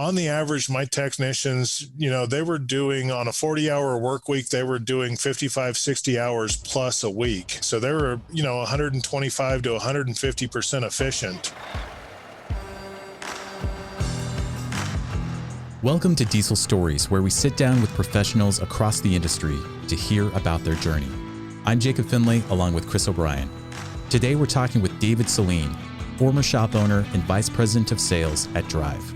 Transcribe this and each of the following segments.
on the average, my technicians, they were doing on a 40-hour work week, they were doing 55, 60 hours plus a week. So they were, 125 to 150% efficient. Welcome to Diesel Stories, where we sit down with professionals across the industry to hear about their journey. I'm Jacob Finlay, along with Chris O'Brien. Today we're talking with David Saline, former shop owner and vice president of sales at Drive.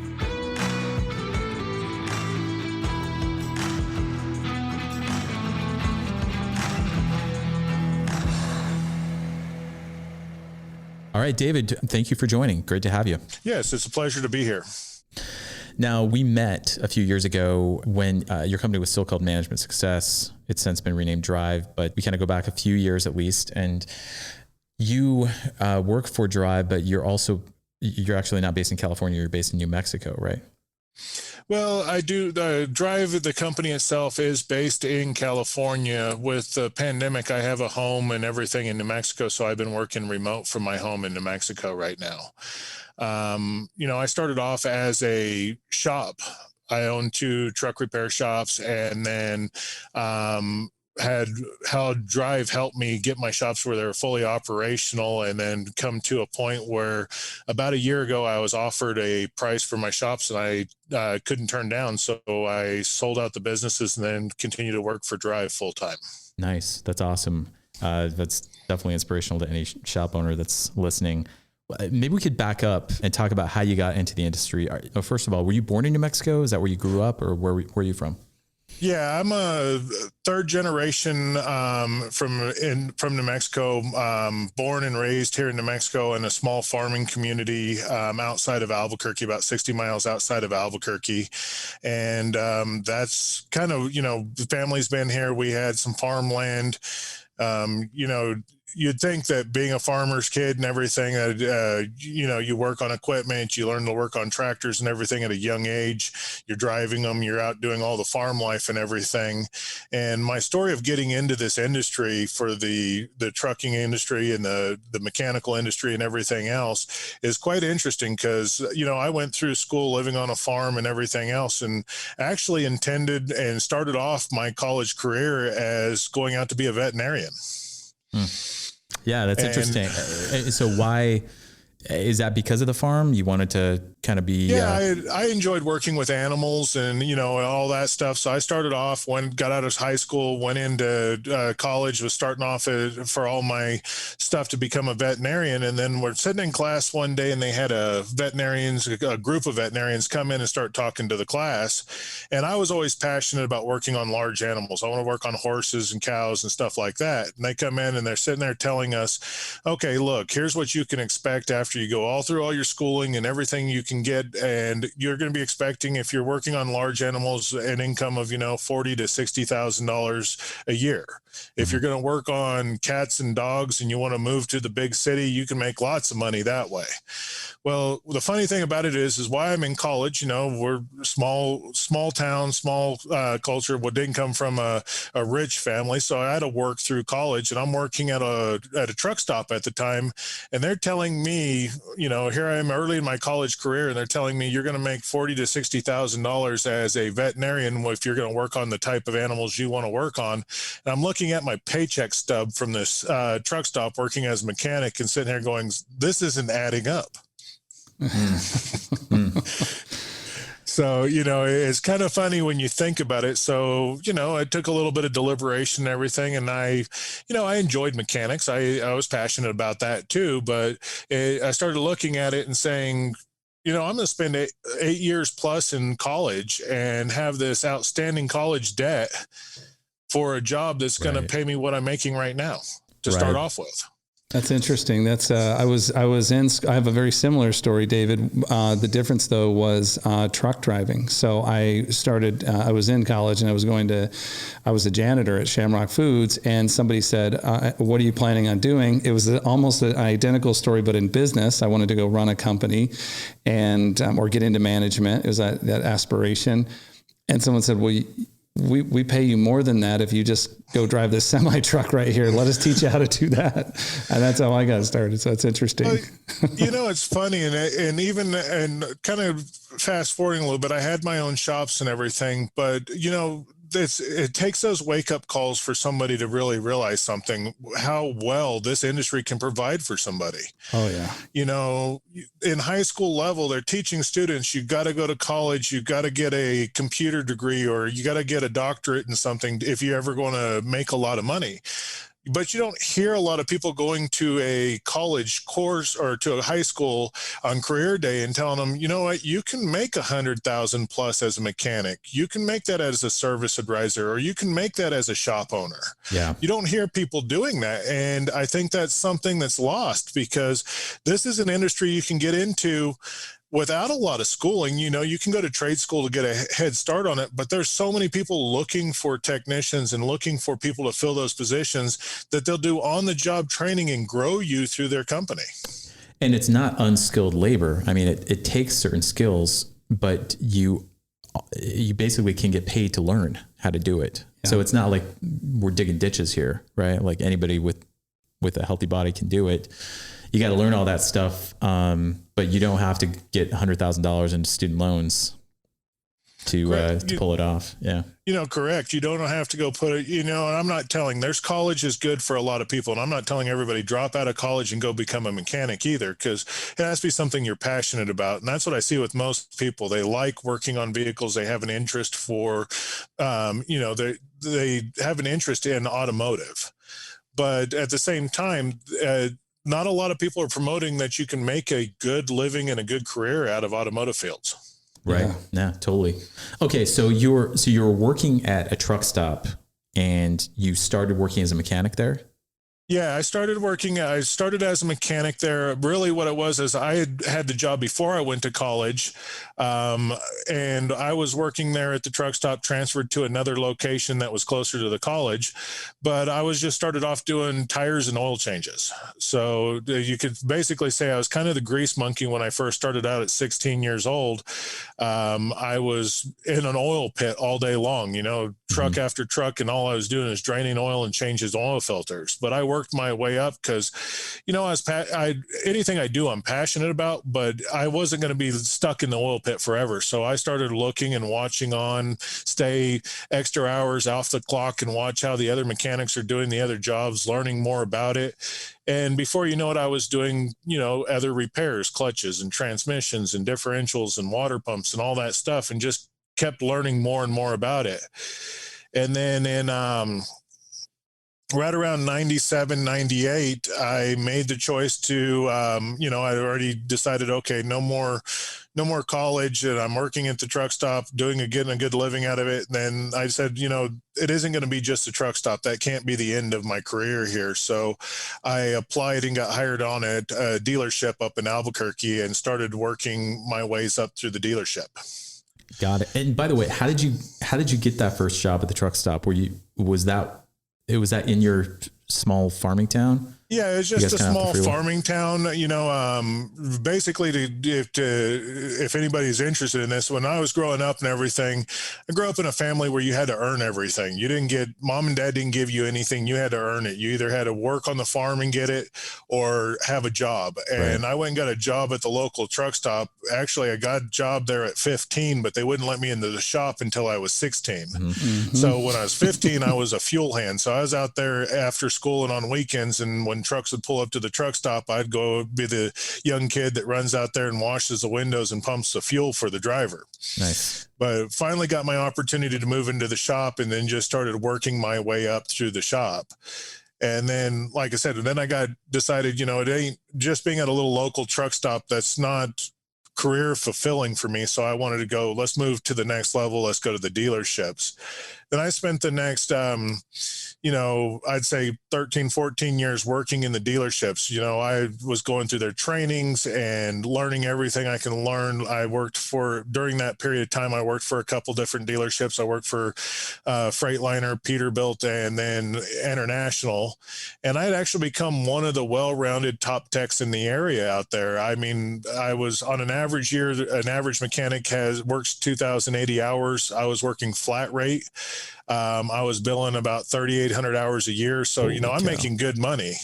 All right, David, thank you for joining. Great to have you. Yes, it's a pleasure to be here. Now, we met a few years ago when your company was still called Management Success. It's since been renamed Drive, but we kind of go back a few years at least. And you work for Drive, but you're actually not based in California. You're based in New Mexico, right? Well, I do. Drive, the company itself, is based in California. With the pandemic, I have a home and everything in New Mexico, so I've been working remote from my home in New Mexico right now. I started off as a shop. I owned 2 truck repair shops, and then had how Drive helped me get my shops where they were fully operational, and then come to a point where about a year ago I was offered a price for my shops and I couldn't turn down. So I sold out the businesses and then continued to work for Drive full time. Nice. That's awesome. That's definitely inspirational to any shop owner that's listening. Maybe we could back up and talk about how you got into the industry. First of all, were you born in New Mexico? Is that where you grew up, or where are you from? Yeah, I'm a third generation from New Mexico, born and raised here in New Mexico in a small farming community outside of Albuquerque, about 60 miles outside of Albuquerque. And that's kind of, the family's been here. We had some farmland. You'd think that being a farmer's kid and everything, you work on equipment, you learn to work on tractors and everything at a young age. You're driving them, you're out doing all the farm life and everything. And my story of getting into this industry for the trucking industry and the mechanical industry and everything else is quite interesting because, I went through school living on a farm and everything else, and actually intended and started off my college career as going out to be a veterinarian. Yeah, that's interesting. So why is that? Because of the farm? You wanted to kind of be... Yeah, I enjoyed working with animals and, all that stuff. So I started off, got out of high school, went into college, was starting off for all my stuff to become a veterinarian. And then we're sitting in class one day and they had a group of veterinarians come in and start talking to the class. And I was always passionate about working on large animals. I want to work on horses and cows and stuff like that. And they come in and they're sitting there telling us, okay, look, here's what you can expect after you go all through all your schooling and everything you can get, and you're going to be expecting, if you're working on large animals, an income of $40,000 to $60,000 a year. If you're going to work on cats and dogs and you want to move to the big city, you can make lots of money that way. Well, the funny thing about it is why I'm in college. We're small town, small culture. We didn't come from a rich family, so I had to work through college, and I'm working at a truck stop at the time, and they're telling me, here I am early in my college career, and they're telling me you're going to make $40,000 to $60,000 as a veterinarian if you're going to work on the type of animals you want to work on. And I'm looking at my paycheck stub from this truck stop working as a mechanic and sitting here going, this isn't adding up. So, it's kind of funny when you think about it. So, it took a little bit of deliberation and everything. And I enjoyed mechanics. I was passionate about that too. But I started looking at it and saying, I'm going to spend 8 years plus in college and have this outstanding college debt for a job that's going to pay me what I'm making right now to start off with. That's interesting. That's I have a very similar story, David. The difference though was truck driving. So I was in college and I was a janitor at Shamrock Foods, and somebody said, what are you planning on doing? It was almost an identical story, but in business. I wanted to go run a company and or get into management. It was that aspiration. And someone said, well, we pay you more than that if you just go drive this semi truck right here. Let us teach you how to do that. And that's how I got started. So it's interesting. It's funny. And kind of fast forwarding a little bit, I had my own shops and everything, but it takes those wake up calls for somebody to really realize something, how well this industry can provide for somebody. Oh yeah. In high school level, they're teaching students, you got to go to college, you got to get a computer degree, or you got to get a doctorate in something if you're ever going to make a lot of money. But you don't hear a lot of people going to a college course or to a high school on career day and telling them, you know what, you can make 100,000 plus as a mechanic. You can make that as a service advisor, or you can make that as a shop owner. Yeah. You don't hear people doing that. And I think that's something that's lost, because this is an industry you can get into without a lot of schooling. You can go to trade school to get a head start on it, but there's so many people looking for technicians and looking for people to fill those positions that they'll do on the job training and grow you through their company. And it's not unskilled labor. I mean, it takes certain skills, but you basically can get paid to learn how to do it. Yeah. So it's not like we're digging ditches here, right? Like anybody with a healthy body can do it. You got to learn all that stuff. But you don't have to get $100,000 into student loans to pull it off. Yeah. Correct. You don't have to go put it, and I'm not telling, there's college is good for a lot of people. And I'm not telling everybody drop out of college and go become a mechanic either, because it has to be something you're passionate about. And that's what I see with most people. They like working on vehicles. They have an interest for, they have an interest in automotive, but at the same time, not a lot of people are promoting that you can make a good living and a good career out of automotive fields. Right. Yeah, totally. Okay. So you were working at a truck stop and you started working as a mechanic there? Yeah, I started as a mechanic there. Really what it was is I had the job before I went to college. And I was working there at the truck stop, transferred to another location that was closer to the college, but I was just started off doing tires and oil changes. So you could basically say I was kind of the grease monkey when I first started out at 16 years old. I was in an oil pit all day long, truck after truck, and all I was doing is draining oil and changing oil filters. But I worked my way up because, anything I do, I'm passionate about, but I wasn't going to be stuck in the oil pit forever. So I started looking and watching stay extra hours off the clock and watch how the other mechanics are doing the other jobs, learning more about it. And before you know it, I was doing, other repairs, clutches and transmissions and differentials and water pumps and all that stuff, and just kept learning more and more about it. And then in right around 97, 98, I made the choice to, I'd already decided, okay, no more college, and I'm working at the truck stop, getting a good living out of it. And then I said, it isn't going to be just a truck stop. That can't be the end of my career here. So I applied and got hired on at a dealership up in Albuquerque and started working my ways up through the dealership. Got it. And by the way, how did you get that first job at the truck stop? Was that in your small farming town? Yeah, it's just a small farming town. Basically, if anybody's interested in this, when I was growing up and everything, I grew up in a family where you had to earn everything. Mom and dad didn't give you anything. You had to earn it. You either had to work on the farm and get it or have a job. And right. I went and got a job at the local truck stop. Actually, I got a job there at 15, but they wouldn't let me into the shop until I was 16. Mm-hmm. So when I was 15, I was a fuel hand. So I was out there after school and on weekends, and when trucks would pull up to the truck stop, I'd go be the young kid that runs out there and washes the windows and pumps the fuel for the driver. Nice. But finally got my opportunity to move into the shop, and then just started working my way up through the shop. And then, like I said, then I decided, it ain't just being at a little local truck stop. That's not career fulfilling for me. So I wanted to go, let's move to the next level. Let's go to the dealerships. Then I spent the next, I'd say 13, 14 years working in the dealerships. I was going through their trainings and learning everything I can learn. During that period of time, I worked for a couple different dealerships. I worked for Freightliner, Peterbilt, and then International. And I had actually become one of the well-rounded top techs in the area out there. I mean, I was on an average year, an average mechanic works 2,080 hours. I was working flat rate. I was billing about 3,800 hours a year. So, Holy I'm cow. making good money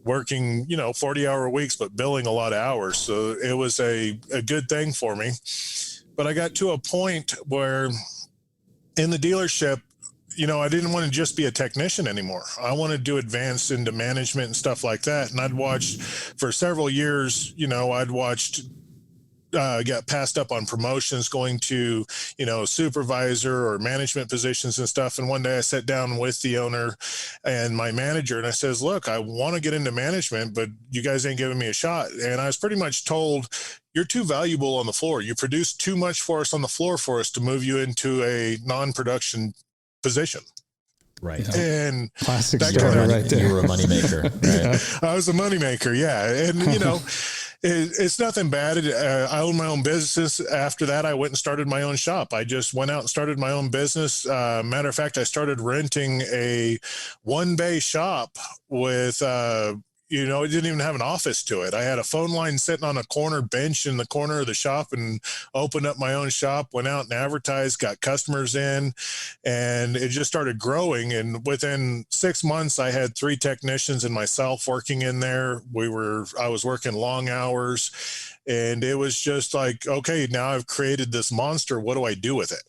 working, 40-hour weeks, but billing a lot of hours. So it was a good thing for me. But I got to a point where in the dealership, I didn't want to just be a technician anymore. I wanted to advance into management and stuff like that. And I'd watched for several years, I'd watched, got passed up on promotions going to, supervisor or management positions and stuff. And one day I sat down with the owner and my manager and I says, look, I want to get into management, but you guys ain't giving me a shot. And I was pretty much told, you're too valuable on the floor. You produce too much for us on the floor for us to move you into a non-production position. Right. Yeah. And Classic that story kinda- right there. You were a moneymaker. Right. I was a moneymaker. Yeah. And, it's nothing bad. I own my own business. After that, I went and started my own shop. I just went out and started my own business. Matter of fact, I started renting a one-bay shop with, it didn't even have an office to it. I had a phone line sitting on a corner bench in the corner of the shop and opened up my own shop, went out and advertised, got customers in, and it just started growing. And within 6 months, I had 3 technicians and myself working in there. I was working long hours, and it was just like, okay, now I've created this monster. What do I do with it?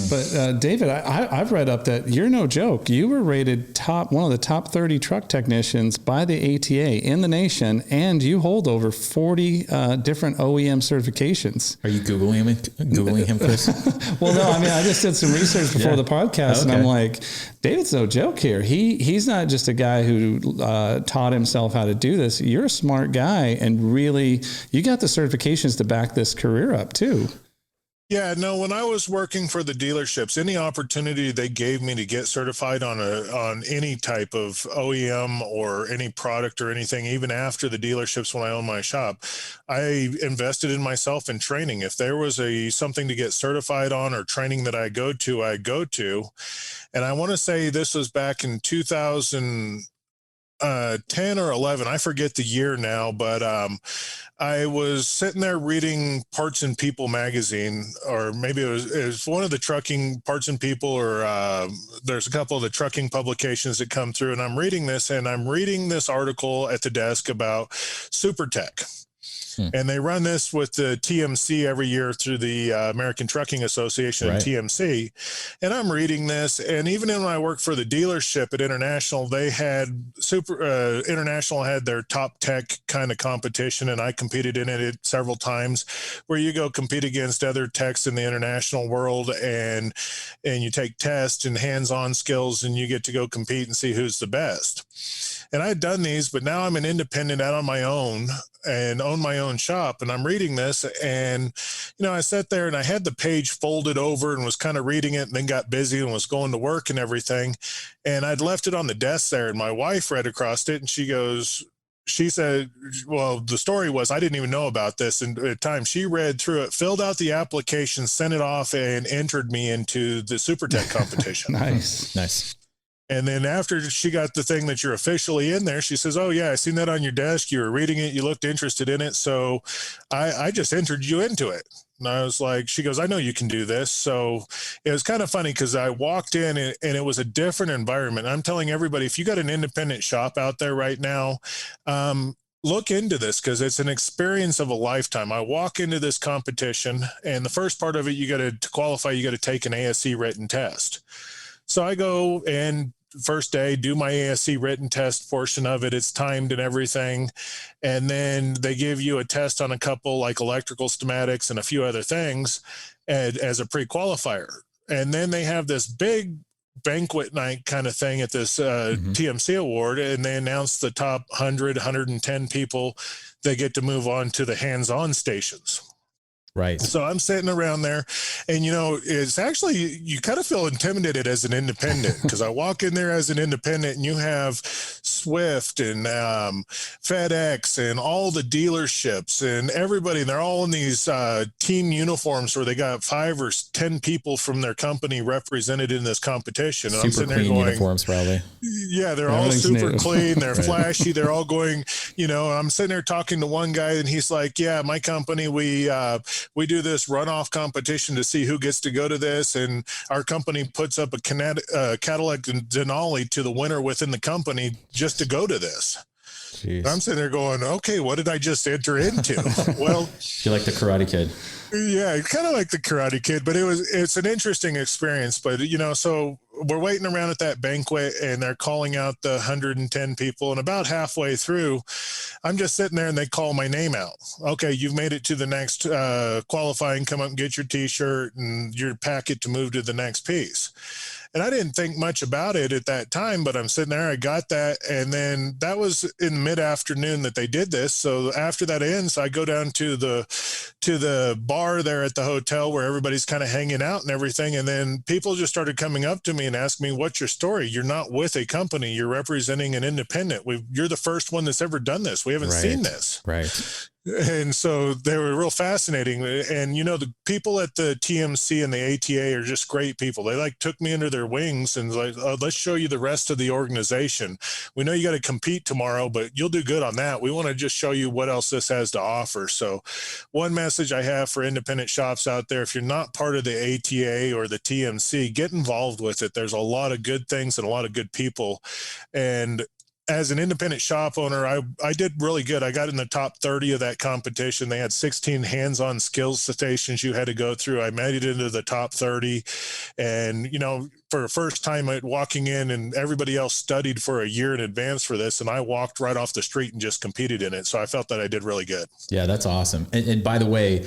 But David, I've read up that you're no joke. You were rated one of the top 30 truck technicians by the ATA in the nation, and you hold over 40 different OEM certifications. Are you Googling him, Chris? Well, no, I just did some research before the podcast, and I'm like, David's no joke here. He's not just a guy who taught himself how to do this. You're a smart guy, and really, you got the certifications to back this career up too. Yeah, no, when I was working for the dealerships, any opportunity they gave me to get certified on any type of OEM or any product or anything, even after the dealerships when I owned my shop, I invested in myself in training. If there was something to get certified on or training that I go to. And I want to say this was back in 2010 or 11. I forget the year now, but I was sitting there reading Parts and People magazine, or maybe it was one of the trucking Parts and People, or there's a couple of the trucking publications that come through, and I'm reading this article at the desk about SuperTech. And they run this with the TMC every year through the American Trucking Association, right. TMC. And I'm reading this, and even when I worked for the dealership at International, they had International had their top tech kind of competition, and I competed in it several times, where you go compete against other techs in the international world, and you take tests and hands-on skills, and you get to go compete and see who's the best. And I had done these, but now I'm an independent out on my own and own my own shop. And I'm reading this, and, I sat there and I had the page folded over and was kind of reading it, and then got busy and was going to work and everything. And I'd left it on the desk there, and my wife read across it, and she said, well, the story was, I didn't even know about this. And at the time, she read through it, filled out the application, sent it off, and entered me into the SuperTech competition. Nice. And then after she got the thing that you're officially in there, she says, oh, yeah, I seen that on your desk. You were reading it. You looked interested in it. So I just entered you into it. And I was like, she goes, I know you can do this. So it was kind of funny because I walked in and it was a different environment. I'm telling everybody, if you got an independent shop out there right now, look into this, because it's an experience of a lifetime. I walk into this competition, and the first part of it, to qualify, you got to take an ASC written test. So I go and first day, do my ASC written test portion of it. It's timed and everything. And then they give you a test on a couple like electrical schematics and a few other things as a pre-qualifier. And then they have this big banquet night kind of thing at this TMC award. And they announce the top 100, 110 people that get to move on to the hands-on stations. Right. So I'm sitting around there, and, it's actually, you kind of feel intimidated as an independent, because I walk in there as an independent, and you have Swift and FedEx and all the dealerships and everybody, and they're all in these team uniforms where they got 5 or 10 people from their company represented in this competition. And super I'm sitting clean there going, uniforms, probably. Yeah, they're all super clean. They're flashy. They're all going, I'm sitting there talking to one guy, and he's like, yeah, my company, we we do this runoff competition to see who gets to go to this. And our company puts up a Cadillac Denali to the winner within the company just to go to this. Jeez. I'm sitting there going, okay, what did I just enter into? Well, you're like the Karate Kid. Yeah, kind of like the Karate Kid, but it's an interesting experience. But, so we're waiting around at that banquet and they're calling out the 110 people. And about halfway through, I'm just sitting there and they call my name out. Okay, you've made it to the next qualifying. Come up and get your T-shirt and your packet to move to the next piece. And I didn't think much about it at that time, but I'm sitting there, I got that. And then that was in mid-afternoon that they did this. So after that ends, I go down to the bar there at the hotel where everybody's kind of hanging out and everything. And then people just started coming up to me and asking me, what's your story? You're not with a company. You're representing an independent. You're the first one that's ever done this. We haven't seen this. Right. And so they were real fascinating. And, the people at the TMC and the ATA are just great people. They took me under their wings and let's show you the rest of the organization. We know you got to compete tomorrow, but you'll do good on that. We want to just show you what else this has to offer. So one message I have for independent shops out there, if you're not part of the ATA or the TMC, get involved with it. There's a lot of good things and a lot of good people. And as an independent shop owner, I did really good. I got in the top 30 of that competition. They had 16 hands-on skills stations you had to go through. I made it into the top 30. And, for the first time walking in, and everybody else studied for a year in advance for this. And I walked right off the street and just competed in it. So I felt that I did really good. Yeah, that's awesome. And by the way,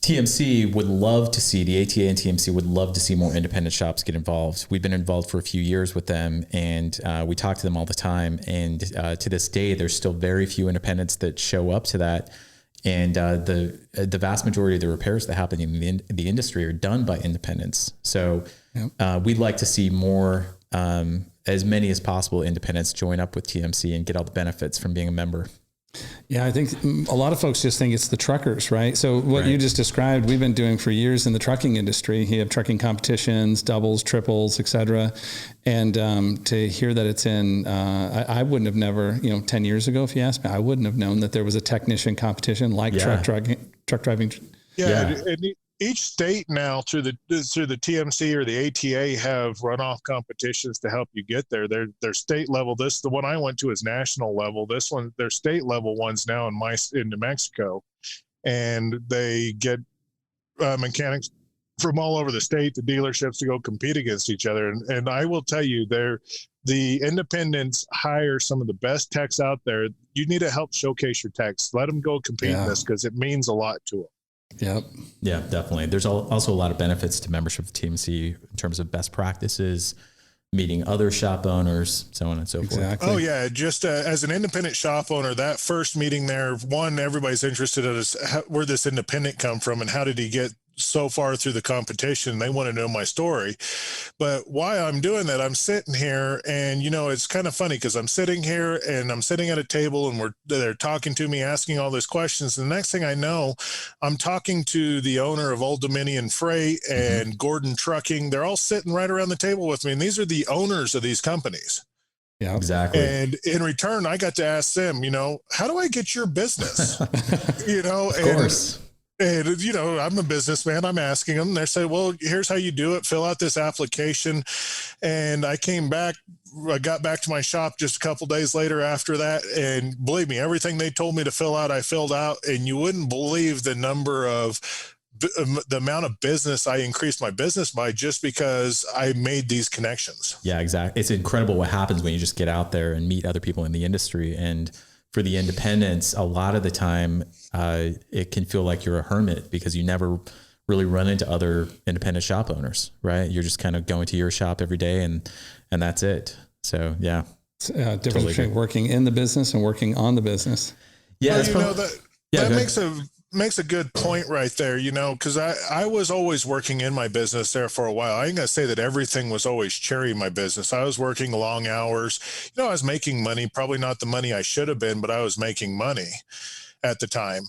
TMC would love to see, the ATA and TMC would love to see more independent shops get involved. We've been involved for a few years with them, and we talk to them all the time. And to this day, there's still very few independents that show up to that. And the vast majority of the repairs that happen in the industry are done by independents. So we'd like to see more, as many as possible independents join up with TMC and get all the benefits from being a member. Yeah, I think a lot of folks just think it's the truckers, right? So what you just described, we've been doing for years in the trucking industry. You have trucking competitions, doubles, triples, et cetera. And to hear that it's in, I wouldn't have never, 10 years ago, if you asked me, I wouldn't have known that there was a technician competition like truck driving. Yeah. Each state now through the TMC or the ATA have runoff competitions to help you get there. They're state level. The one I went to is national level. This one, they're state level ones now in New Mexico, and they get mechanics from all over the state, the dealerships, to go compete against each other. And I will tell you, the independents hire some of the best techs out there. You need to help showcase your techs. Let them go compete in this, because it means a lot to them. Yep. Yeah, definitely. There's also a lot of benefits to membership of TMC in terms of best practices, meeting other shop owners, so on and so forth. Oh yeah. Just as an independent shop owner, that first meeting there, everybody's interested in where this independent come from and how did he get so far through the competition. They want to know my story. But while I'm doing that, I'm sitting here and, it's kind of funny because I'm sitting here and I'm sitting at a table and they're talking to me, asking all these questions. And the next thing I know, I'm talking to the owner of Old Dominion Freight and Gordon Trucking. They're all sitting right around the table with me. And these are the owners of these companies. Yeah, exactly. And in return, I got to ask them, how do I get your business? Of course. And, I'm a businessman. I'm asking them. They say, well, here's how you do it. Fill out this application. And I got back to my shop just a couple days later after that. And believe me, everything they told me to fill out, I filled out. And you wouldn't believe the amount of business I increased my business by just because I made these connections. Yeah, exactly. It's incredible what happens when you just get out there and meet other people in the industry. And for the independents, a lot of the time, it can feel like you're a hermit because you never really run into other independent shop owners, right? You're just kind of going to your shop every day and that's it. So yeah. Difference between working in the business and working on the business. Yeah. Well, that makes a good point right there, because I was always working in my business there for a while. I ain't gonna say that everything was always cherry in my business. I was working long hours. I was making money, probably not the money I should have been, but I was making money. at the time.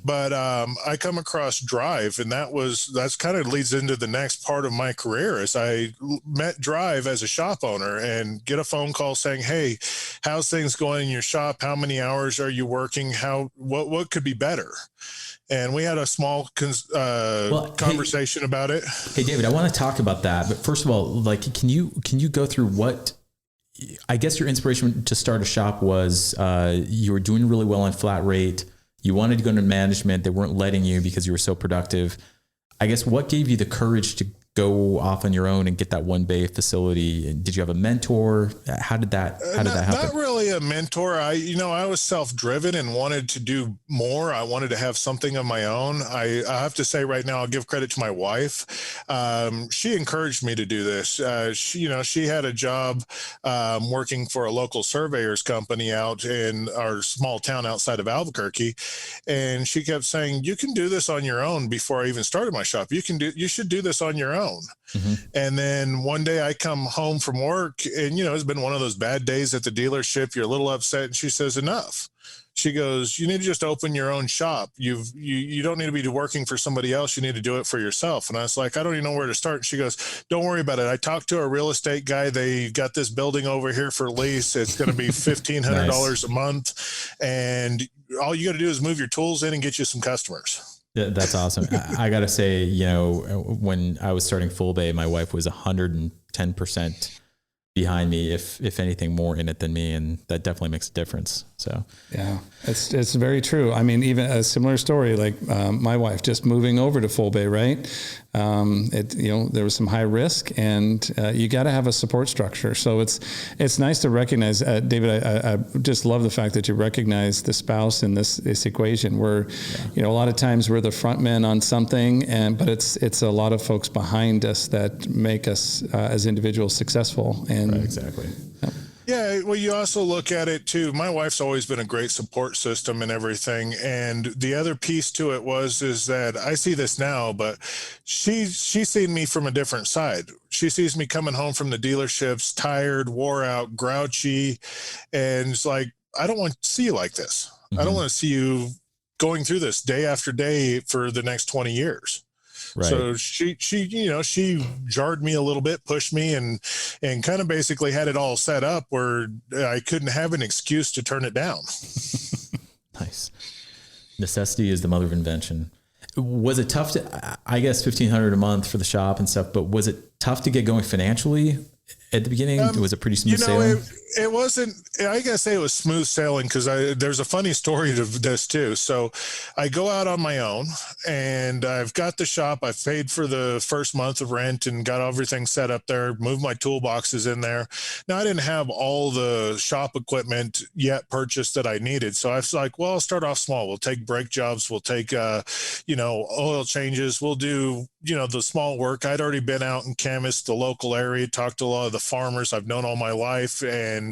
But I come across Drive, and that's kind of leads into the next part of my career. Is I met Drive as a shop owner and get a phone call saying, "Hey, how's things going in your shop? How many hours are you working? What could be better?" And we had a small conversation about it. Hey, David, I want to talk about that. But first of all, like, can you go through what, I guess your inspiration to start a shop was you were doing really well on flat rate. You wanted to go into management. They weren't letting you because you were so productive. I guess what gave you the courage to go off on your own and get that one bay facility? And did you have a mentor? How did that happen? Not really a mentor. I was self-driven and wanted to do more. I wanted to have something of my own. I have to say right now, I'll give credit to my wife. She encouraged me to do this. She had a job working for a local surveyor's company out in our small town outside of Albuquerque. And she kept saying, "You can do this on your own." Before I even started my shop, you should do this on your own. And then one day I come home from work, and it's been one of those bad days at the dealership. You're a little upset, and she says, "Enough." She goes, "You need to just open your own shop. You don't need to be working for somebody else. You need to do it for yourself." And I was like, "I don't even know where to start." And she goes, "Don't worry about it. I talked to a real estate guy. They got this building over here for lease. It's going to be $1,500 a month. And all you got to do is move your tools in and get you some customers." Yeah, that's awesome. I got to say, when I was starting Full Bay, my wife was 110% behind me, if anything more in it than me. And that definitely makes a difference. So, yeah, it's very true. I mean, even a similar story, like my wife just moving over to Full Bay, right? There was some high risk, and you got to have a support structure. So it's nice to recognize, David, I just love the fact that you recognize the spouse in this equation where, a lot of times we're the front men on something, but it's a lot of folks behind us that make us as individuals successful. And right, exactly. Yeah. Yeah, well, you also look at it too. My wife's always been a great support system and everything. And the other piece to it is that I see this now, but she's seen me from a different side. She sees me coming home from the dealerships, tired, wore out, grouchy, and it's like, "I don't want to see you like this. I don't want to see you going through this day after day for the next 20 years. Right. So she jarred me a little bit, pushed me, and kind of basically had it all set up where I couldn't have an excuse to turn it down. Nice. Necessity is the mother of invention. Was it tough I guess $1,500 a month for the shop and stuff, but was it tough to get going financially at the beginning? Was it pretty smooth sailing? It wasn't, I gotta say it was smooth sailing, because there's a funny story to this too. So I go out on my own, and I've got the shop. I've paid for the first month of rent and got everything set up there, moved my toolboxes in there. Now, I didn't have all the shop equipment yet purchased that I needed. So I was like, well, I'll start off small. We'll take brake jobs. We'll take, oil changes. We'll do, the small work. I'd already been out and canvassed the local area, talked to a lot of the farmers I've known all my life, and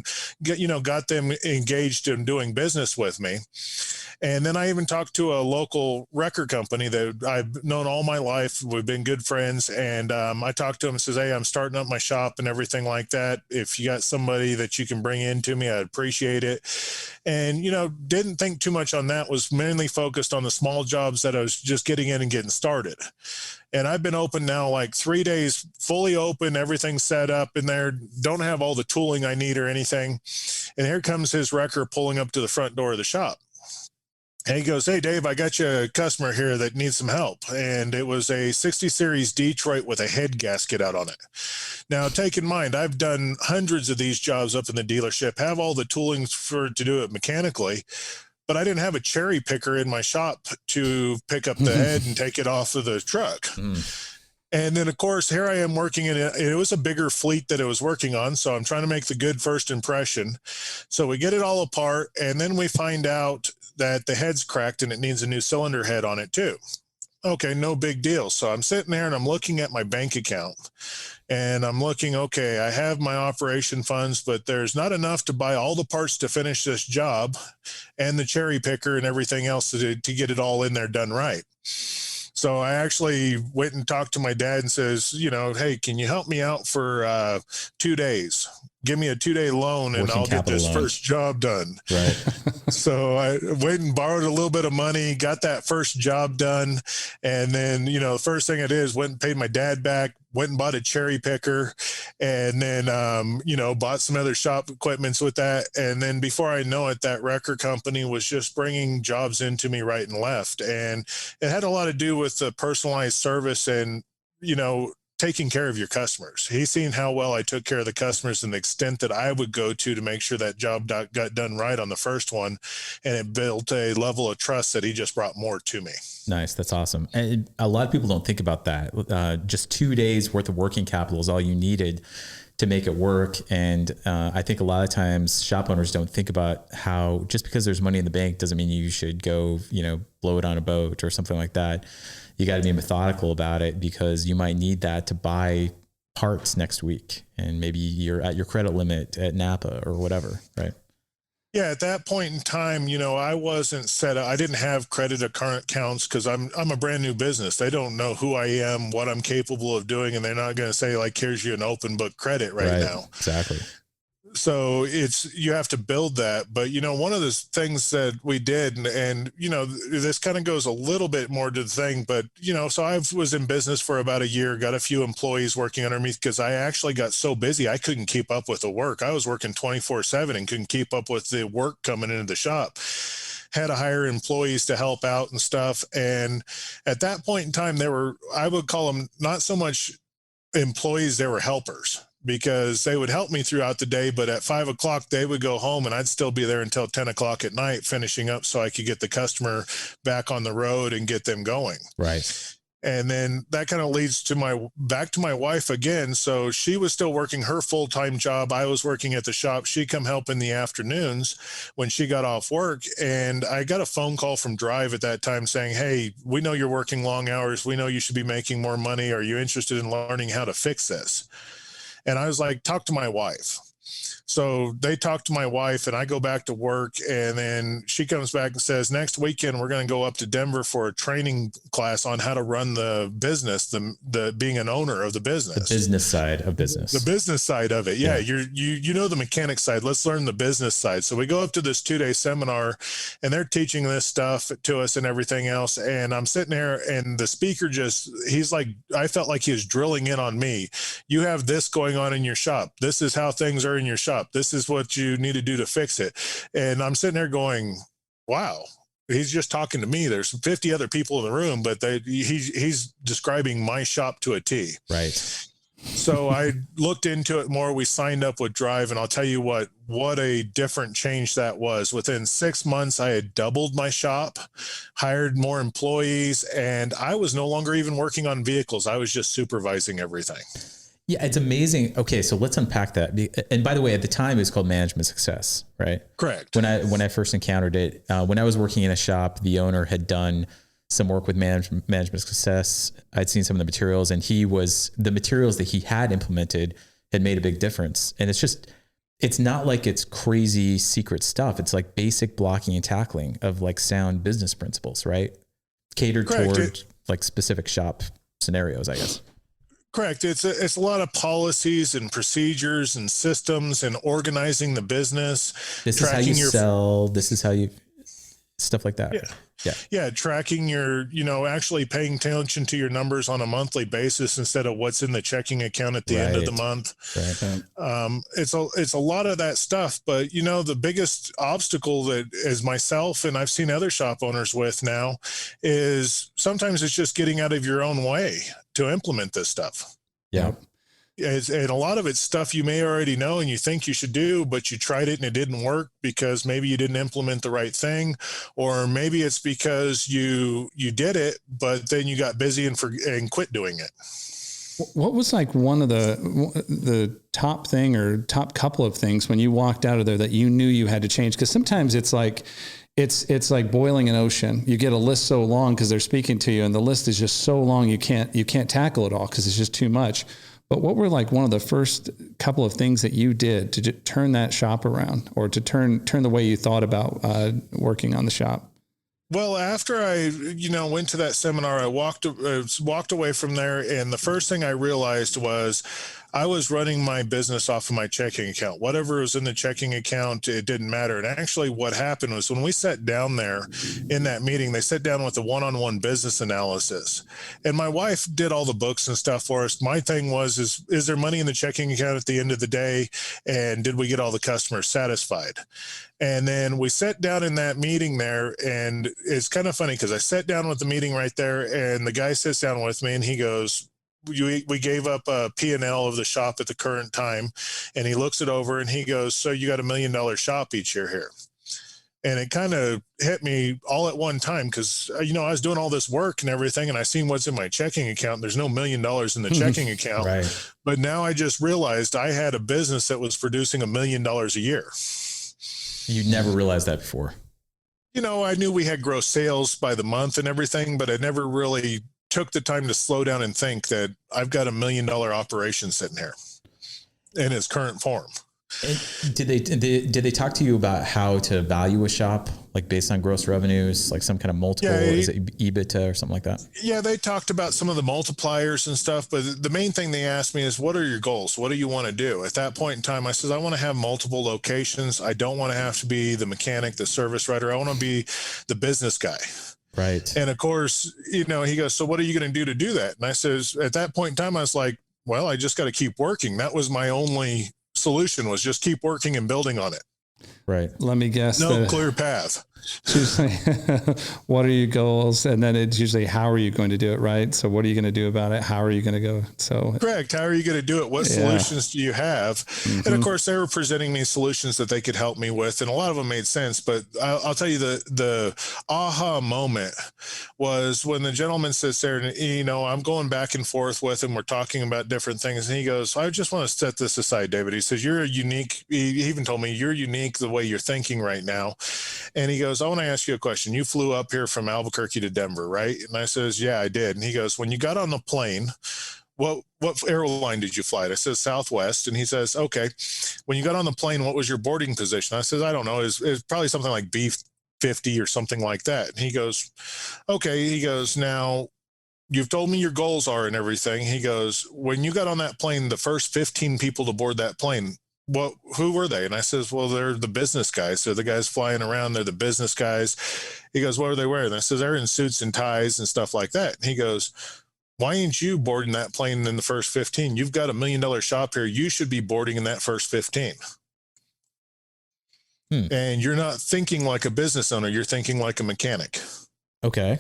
got them engaged in doing business with me. And then I even talked to a local record company that I've known all my life. We've been good friends. And I talked to him and says, "Hey, I'm starting up my shop and everything like that. If you got somebody that you can bring in to me, I'd appreciate it." And, didn't think too much on that, was mainly focused on the small jobs that I was just getting in and getting started. And I've been open now like 3 days, fully open, everything set up in there. Don't have all the tooling I need or anything. And here comes his wrecker pulling up to the front door of the shop. And he goes, "Hey, Dave, I got you a customer here that needs some help." And it was a 60 series Detroit with a head gasket out on it. Now, take in mind, I've done hundreds of these jobs up in the dealership, have all the tooling to do it mechanically, but I didn't have a cherry picker in my shop to pick up the head and take it off of the truck. And then, of course, here I am working in it. It was a bigger fleet that it was working on, so I'm trying to make the good first impression. So we get it all apart, and then we find out that the head's cracked and it needs a new cylinder head on it too. Okay, no big deal. So I'm sitting there and I'm looking at my bank account, and I'm looking, okay, I have my operation funds, but there's not enough to buy all the parts to finish this job and the cherry picker and everything else to get it all in there done right. So I actually went and talked to my dad and says, "Hey, can you help me out for 2 days? give me a 2-day loan and Working I'll get this capital loan. first job done. Right. So I went and borrowed a little bit of money, got that first job done. And then, the first thing I did is went and paid my dad back, went and bought a cherry picker, and then, bought some other shop equipments with that. And then before I know it, that wrecker company was just bringing jobs into me right and left. And it had a lot to do with the personalized service and, taking care of your customers. He's seen how well I took care of the customers and the extent that I would go to make sure that job got done right on the first one. And it built a level of trust that he just brought more to me. Nice. That's awesome. And a lot of people don't think about that. Just 2 days worth of working capital is all you needed to make it work. And I think a lot of times shop owners don't think about how just because there's money in the bank doesn't mean you should go, blow it on a boat or something like that. You got to be methodical about it because you might need that to buy parts next week. And maybe you're at your credit limit at Napa or whatever, right? Yeah, at that point in time, I wasn't set up. I didn't have credit or current accounts because I'm a brand new business. They don't know who I am, what I'm capable of doing, and they're not going to say like, "Here's you an open book credit right now." Exactly. So you have to build that. But, one of the things that we did, and this kind of goes a little bit more to the thing, but, so I was in business for about a year, got a few employees working under me because I actually got so busy. I couldn't keep up with the work. I was working 24/7 and couldn't keep up with the work coming into the shop. Had to hire employees to help out and stuff. And at that point in time, I would call them not so much employees, they were helpers, because they would help me throughout the day. But at 5 o'clock, they would go home and I'd still be there until 10 o'clock at night, finishing up so I could get the customer back on the road and get them going. Right. And then that kind of leads to back to my wife again. So she was still working her full-time job. I was working at the shop. She come help in the afternoons when she got off work. And I got a phone call from Drive at that time saying, "Hey, we know you're working long hours. We know you should be making more money. Are you interested in learning how to fix this?" And I was like, "Talk to my wife." So they talk to my wife and I go back to work, and then she comes back and says, "Next weekend, we're going to go up to Denver for a training class on how to run the business, the being an owner of the business, the business side of business, the business side of it." Yeah. You the mechanic side. Let's learn the business side. So we go up to this 2-day seminar and they're teaching this stuff to us and everything else. And I'm sitting there and the speaker he's like, I felt like he was drilling in on me. "You have this going on in your shop. This is how things are in your shop. This is what you need to do to fix it." And I'm sitting there going, wow, he's just talking to me. There's 50 other people in the room, but he's describing my shop to a T. Right. So I looked into it more. We signed up with Drive, and I'll tell you what a different change that was. Within 6 months, I had doubled my shop, hired more employees, and I was no longer even working on vehicles. I was just supervising everything. Yeah, it's amazing. Okay, so let's unpack that. And by the way, at the time, it was called Management Success, right? Correct. When I first encountered it, when I was working in a shop, the owner had done some work with management success. I'd seen some of the materials, and the materials that he had implemented had made a big difference. And it's not like it's crazy secret stuff. It's like basic blocking and tackling of like sound business principles, right? Catered toward like specific shop scenarios, I guess. Correct. It's a lot of policies and procedures and systems and organizing the business. This is how you sell. This is how you, stuff like that. Yeah. Tracking your, actually paying attention to your numbers on a monthly basis instead of what's in the checking account at the end of the month. Right. It's a lot of that stuff, but the biggest obstacle that is myself and I've seen other shop owners with now is sometimes it's just getting out of your own way to implement this stuff. Yeah. And a lot of it's stuff you may already know and you think you should do, but you tried it and it didn't work because maybe you didn't implement the right thing, or maybe it's because you did it, but then you got busy and quit doing it. What was like one of the top thing or top couple of things when you walked out of there that you knew you had to change? Because sometimes it's like, it's like boiling an ocean. You get a list so long because they're speaking to you, and the list is just so long you can't tackle it all because it's just too much. But what were like one of the first couple of things that you did to turn that shop around, or to turn the way you thought about working on the shop? Well, after I, went to that seminar, I walked away from there. And the first thing I realized was I was running my business off of my checking account. Whatever was in the checking account, it didn't matter. And actually what happened was when we sat down there in that meeting, they sat down with a one-on-one business analysis. And my wife did all the books and stuff for us. My thing was, is there money in the checking account at the end of the day? And did we get all the customers satisfied? And then we sat down in that meeting there, and it's kind of funny because I sat down with the meeting right there, and the guy sits down with me and he goes, we gave up a P&L of the shop at the current time. And he looks it over and he goes, so you got $1 million shop each year here. And it kind of hit me all at one time because, I was doing all this work and everything, and I seen what's in my checking account. There's no $1 million in the checking account. Right. But now I just realized I had a business that was producing $1 million a year. You never realized that before. I knew we had gross sales by the month and everything, but I never really took the time to slow down and think that I've got $1 million operation sitting here in its current form. And did they talk to you about how to value a shop, like based on gross revenues, like some kind of multiple? Is it EBITDA or something like that? Yeah, they talked about some of the multipliers and stuff, but the main thing they asked me is, what are your goals? What do you want to do? At that point in time, I said, I want to have multiple locations. I don't want to have to be the mechanic, the service writer. I want to be the business guy. Right. And of course, he goes, so what are you going to do that? And I says, at that point in time, I was like, well, I just got to keep working. That was my only solution, was just keep working and building on it. Right. Let me guess. No clear path. Usually, what are your goals? And then it's usually, how are you going to do it? Right. So what are you going to do about it? How are you going to go? So correct. How are you going to do it? What solutions do you have? Mm-hmm. And of course they were presenting me solutions that they could help me with. And a lot of them made sense, but I'll tell you the aha moment was when the gentleman sits there and, I'm going back and forth with him. We're talking about different things. And he goes, I just want to set this aside, David. He says, you're unique. He even told me you're unique the way you're thinking right now. And he goes, I want to ask you a question. You flew up here from Albuquerque to Denver, right? And I says, yeah, I did. And he goes, when you got on the plane, what airline did you fly? I says, Southwest. And he says, okay, when you got on the plane, what was your boarding position? I says, I don't know. It's probably something like B50 or something like that. And he goes, okay. He goes, now you've told me your goals are and everything. He goes, when you got on that plane, the first 15 people to board that plane, who were they? And I says, well, they're the business guys. So the guys flying around, they're the business guys. He goes, what are they wearing? And I says, they're in suits and ties and stuff like that. And he goes, why ain't you boarding that plane in the first 15? You've got $1 million shop here. You should be boarding in that first 15. And you're not thinking like a business owner. You're thinking like a mechanic. Okay.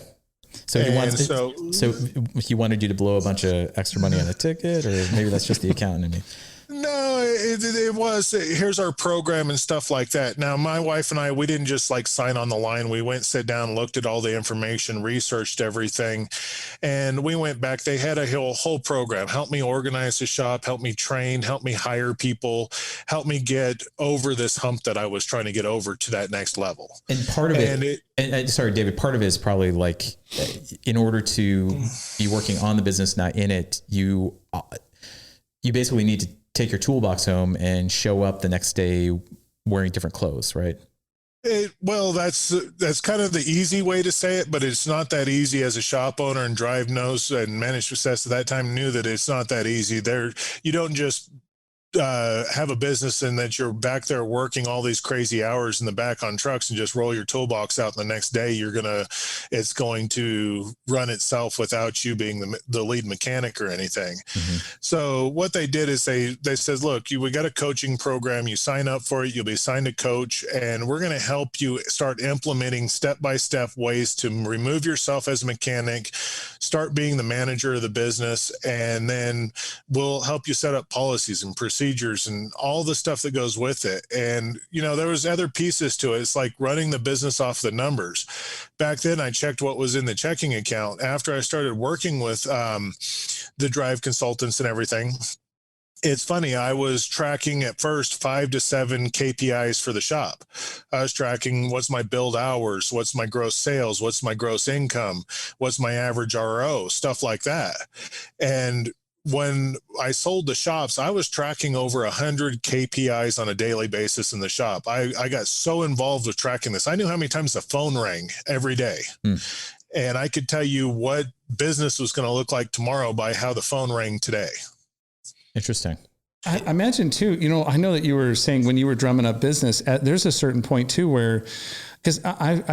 So he wanted you to blow a bunch of extra money on a ticket, or maybe that's just the accountant in me. No, it was, here's our program and stuff like that. Now, my wife and I, we didn't just like sign on the line. We went, sit down, looked at all the information, researched everything. And we went back. They had a whole program, help me organize the shop, help me train, help me hire people, help me get over this hump that I was trying to get over to that next level. And part of sorry, David, part of it is probably like, in order to be working on the business, not in it, you basically need to take your toolbox home and show up the next day wearing different clothes, right? Well, that's kind of the easy way to say it, but it's not that easy. As a shop owner and Drive knows, and Managed Success at that time knew that it's not that easy. You don't just have a business and that you're back there working all these crazy hours in the back on trucks and just roll your toolbox out. And the next day it's going to run itself without you being the lead mechanic or anything. Mm-hmm. So what they did is they said, look, we got a coaching program. You sign up for it. You'll be assigned a coach, and we're going to help you start implementing step-by-step ways to remove yourself as a mechanic, start being the manager of the business, and then we'll help you set up policies and procedures and all the stuff that goes with it. And, there was other pieces to it. It's like running the business off the numbers. Back then I checked what was in the checking account. After I started working with the Drive consultants and everything, it's funny. I was tracking at first 5 to 7 KPIs for the shop. I was tracking what's my build hours, what's my gross sales, what's my gross income, what's my average RO, stuff like that. And when I sold the shops, I was tracking over 100 KPIs on a daily basis in the shop. I got so involved with tracking this. I knew how many times the phone rang every day. And I could tell you what business was going to look like tomorrow by how the phone rang today. Interesting. I imagine too, I know that you were saying when you were drumming up business, there's a certain point too where, because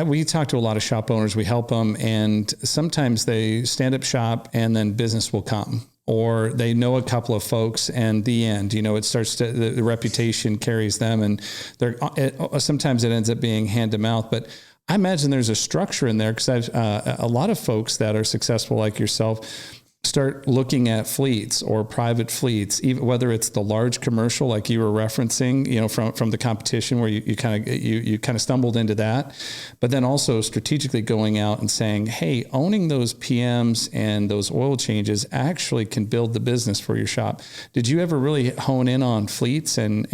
we talk to a lot of shop owners, we help them, and sometimes they stand up shop and then business will come, or they know a couple of folks and the end, it starts to, the reputation carries them, and sometimes it ends up being hand to mouth. But I imagine there's a structure in there, because I've a lot of folks that are successful like yourself start looking at fleets or private fleets, even whether it's the large commercial, like you were referencing, from the competition where you kind of stumbled into that, but then also strategically going out and saying, hey, owning those PMs and those oil changes actually can build the business for your shop. Did you ever really hone in on fleets and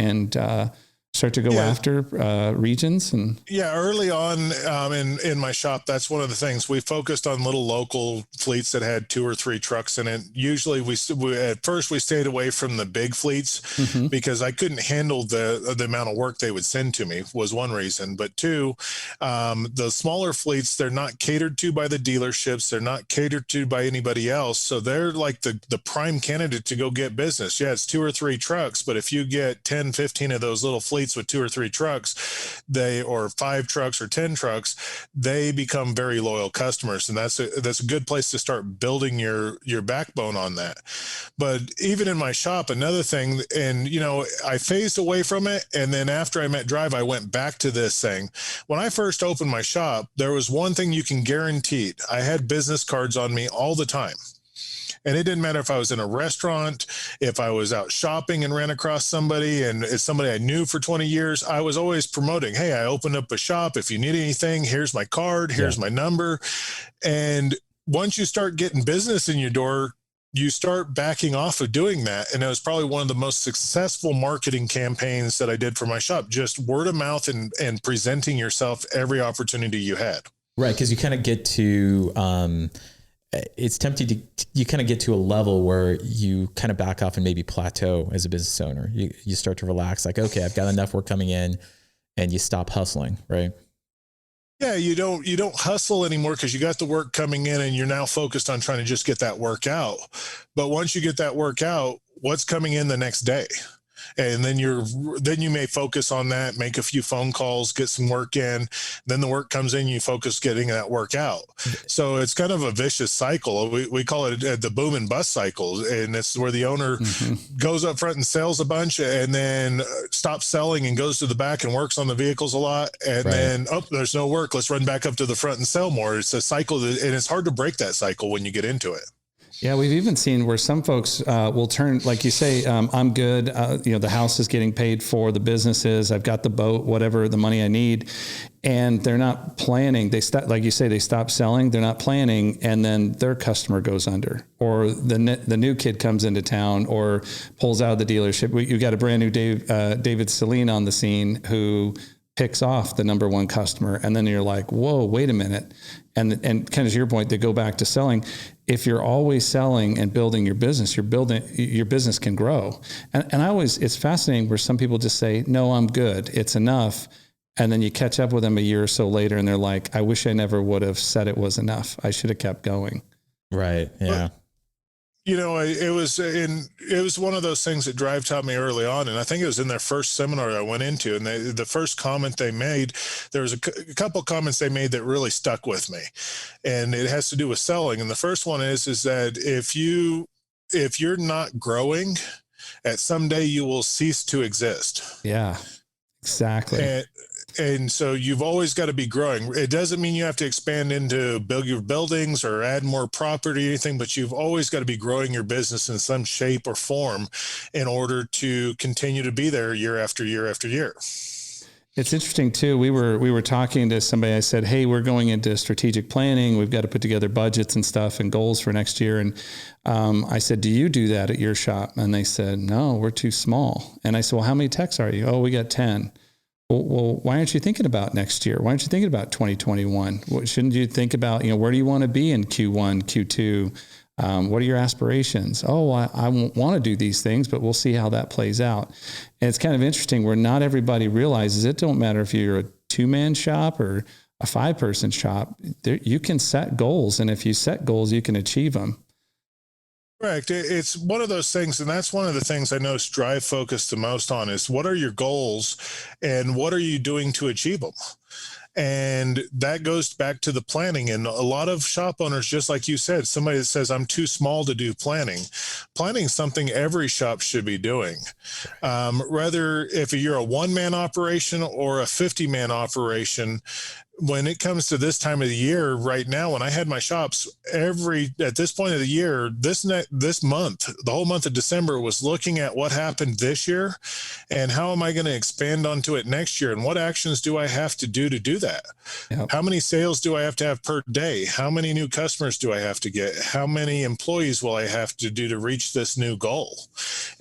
start to go after regions? And early on in my shop, that's one of the things we focused on: little local fleets that had 2 or 3 trucks in it. Usually we at first we stayed away from the big fleets because I couldn't handle the amount of work they would send to me, was one reason. But 2, the smaller fleets, they're not catered to by the dealerships. They're not catered to by anybody else. So they're like the prime candidate to go get business. Yeah, it's 2 or 3 trucks, but if you get 10, 15 of those little fleets with 2 or 3 trucks, or 5 trucks or 10 trucks, they become very loyal customers. And that's a good place to start building your backbone on that. But even in my shop, another thing, and I phased away from it. And then after I met Drive, I went back to this thing. When I first opened my shop, there was one thing you can guarantee: I had business cards on me all the time. And it didn't matter if I was in a restaurant, if I was out shopping and ran across somebody, and it's somebody I knew for 20 years, I was always promoting, hey, I opened up a shop. If you need anything, here's my card, here's my number. And once you start getting business in your door, you start backing off of doing that. And it was probably one of the most successful marketing campaigns that I did for my shop, just word of mouth and presenting yourself every opportunity you had. Right. Because you kind of get to, it's tempting to, you kind of get to a level where you kind of back off and maybe plateau as a business owner. You start to relax, like, okay, I've got enough work coming in, and you stop hustling, right? Yeah, you don't hustle anymore because you got the work coming in and you're now focused on trying to just get that work out. But once you get that work out, what's coming in the next day? And then you may focus on that, make a few phone calls, get some work in. Then the work comes in, you focus getting that work out. So it's kind of a vicious cycle. We call it the boom and bust cycle. And it's where the owner goes up front and sells a bunch and then stops selling and goes to the back and works on the vehicles a lot. And then, there's no work. Let's run back up to the front and sell more. It's a cycle and it's hard to break that cycle when you get into it. Yeah, we've even seen where some folks will turn, like you say, I'm good. The house is getting paid for, the businesses, I've got the boat, whatever the money I need, and they're not planning. They stop, like you say, they stop selling. They're not planning, and then their customer goes under, or the new kid comes into town or pulls out of the dealership. You got a brand new David Saline on the scene who picks off the number one customer, and then you're like, whoa, wait a minute. And kind of to your point, they go back to selling. If you're always selling and building your business, your business can grow. And it's fascinating where some people just say, no, I'm good, it's enough. And then you catch up with them a year or so later and they're like, I wish I never would have said it was enough. I should have kept going. Right. Yeah. It was one of those things that Drive taught me early on. And I think it was in their first seminar I went into, and the first comment they made, there was a couple of comments they made that really stuck with me, and it has to do with selling. And the first one is that if you're not growing, at some day you will cease to exist. Yeah, exactly. And so you've always got to be growing. It doesn't mean you have to expand into bigger buildings or add more property or anything, but you've always got to be growing your business in some shape or form in order to continue to be there year after year after year. It's interesting too. We were talking to somebody. I said, hey, we're going into strategic planning. We've got to put together budgets and stuff and goals for next year. And I said, do you do that at your shop? And they said, no, we're too small. And I said, well, how many techs are you? Oh, we got 10. Well, why aren't you thinking about next year? Why aren't you thinking about 2021? Shouldn't you think about, where do you want to be in Q1, Q2? What are your aspirations? Oh, I want to do these things, but we'll see how that plays out. And it's kind of interesting where not everybody realizes it don't matter if you're a 2-man shop or a 5-person shop. You can set goals. And if you set goals, you can achieve them. Correct. It's one of those things, and that's one of the things I notice Drive focused the most on is what are your goals and what are you doing to achieve them? And that goes back to the planning. And a lot of shop owners, just like you said, somebody that says, I'm too small to do planning. Planning is something every shop should be doing. Whether if you're a one-man operation or a 50-man operation, when it comes to this time of the year right now, when I had my shops at this point of the year, this month, the whole month of December was looking at what happened this year and how am I going to expand onto it next year? And what actions do I have to do that? Yep. How many sales do I have to have per day? How many new customers do I have to get? How many employees will I have to do to reach this new goal?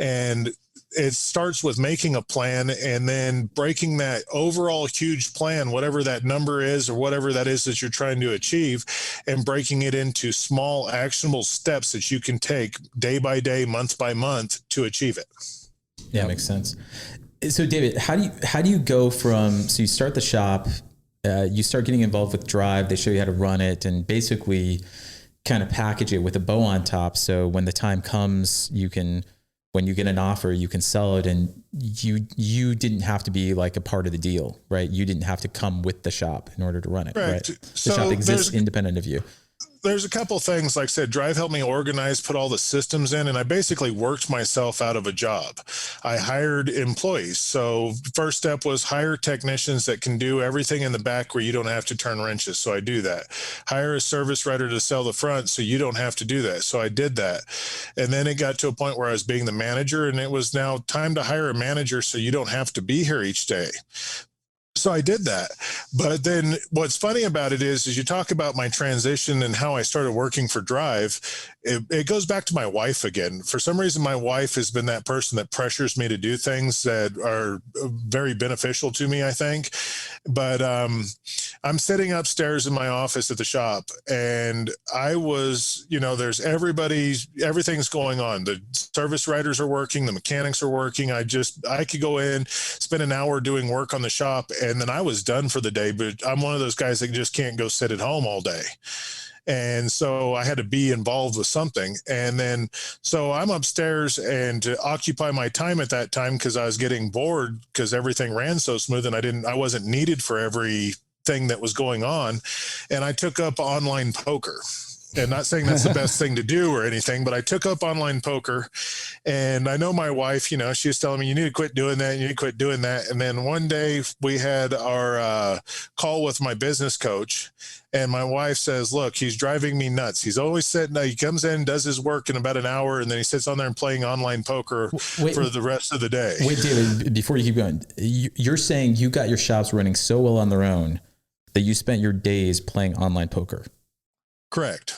And it starts with making a plan and then breaking that overall huge plan, whatever that number is or whatever that is that you're trying to achieve, and breaking it into small actionable steps that you can take day by day, month by month to achieve it. Yeah, makes sense. So David, how do you go from, so you start the shop, you start getting involved with Drive, they show you how to run it and basically kind of package it with a bow on top. So when the time comes, when you get an offer, you can sell it, and you didn't have to be like a part of the deal, right? You didn't have to come with the shop in order to run it, right? The shop exists independent of you. There's a couple things, like I said, Drive helped me organize, put all the systems in, and I basically worked myself out of a job. I hired employees. So first step was hire technicians that can do everything in the back where you don't have to turn wrenches. So I do that. Hire a service writer to sell the front so you don't have to do that. So I did that. And then it got to a point where I was being the manager, and it was now time to hire a manager so you don't have to be here each day. So I did that. But then what's funny about it is you talk about my transition and how I started working for Drive. It goes back to my wife again. For some reason, my wife has been that person that pressures me to do things that are very beneficial to me, I think. But I'm sitting upstairs in my office at the shop, and I was, there's everything's going on. The service writers are working, the mechanics are working. I could go in, spend an hour doing work on the shop, and then I was done for the day. But I'm one of those guys that just can't go sit at home all day. And so I had to be involved with something. And then, so I'm upstairs, and to occupy my time at that time, because I was getting bored because everything ran so smooth and I wasn't needed for everything that was going on. And I took up online poker. And not saying that's the best thing to do or anything, but I took up online poker. And I know my wife, she was telling me, you need to quit doing that. You need to quit doing that. And then one day we had our call with my business coach. And my wife says, look, he's driving me nuts. He's always sitting there. He comes in, does his work in about an hour, and then he sits on there and playing online poker for the rest of the day. Wait, David, before you keep going, you're saying you got your shops running so well on their own that you spent your days playing online poker. Correct.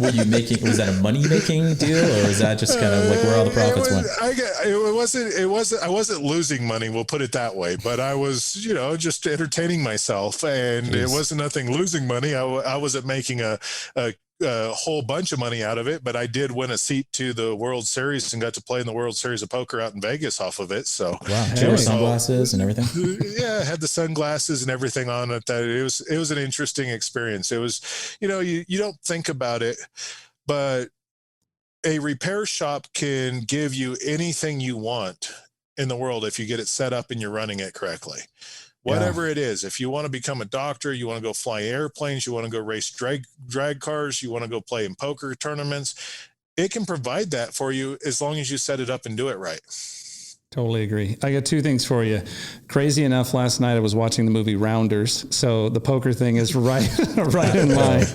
Were you was that a money making deal, or is that just kind of like where all the profits went? I wasn't losing money. We'll put it that way, but I was, just entertaining myself, and It wasn't nothing losing money. I wasn't making a whole bunch of money out of it, but I did win a seat to the World Series and got to play in the World Series of Poker out in Vegas off of it. So wow, hey, sunglasses and everything. Yeah, I had the sunglasses and everything on it. That it was an interesting experience. It was, you don't think about it, but a repair shop can give you anything you want in the world if you get it set up and you're running it correctly. Whatever it is, if you want to become a doctor, you want to go fly airplanes, you want to go race drag cars, you want to go play in poker tournaments, it can provide that for you as long as you set it up and do it right. Totally agree. I got two things for you. Crazy enough, last night I was watching the movie Rounders, so the poker thing is right in line.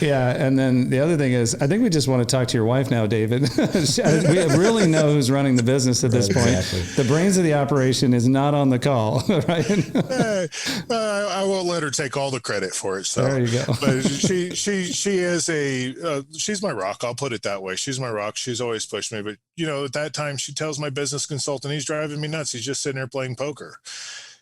Yeah, and then the other thing is, I think we just want to talk to your wife now, David. We really know who's running the business at this point. Exactly. The brains of the operation is not on the call, right? I won't let her take all the credit for it. So there you go. But she is she's my rock. I'll put it that way. She's my rock. She's always pushed me. But at that time, she tells my business consultant, he's driving me nuts. He's just sitting there playing poker.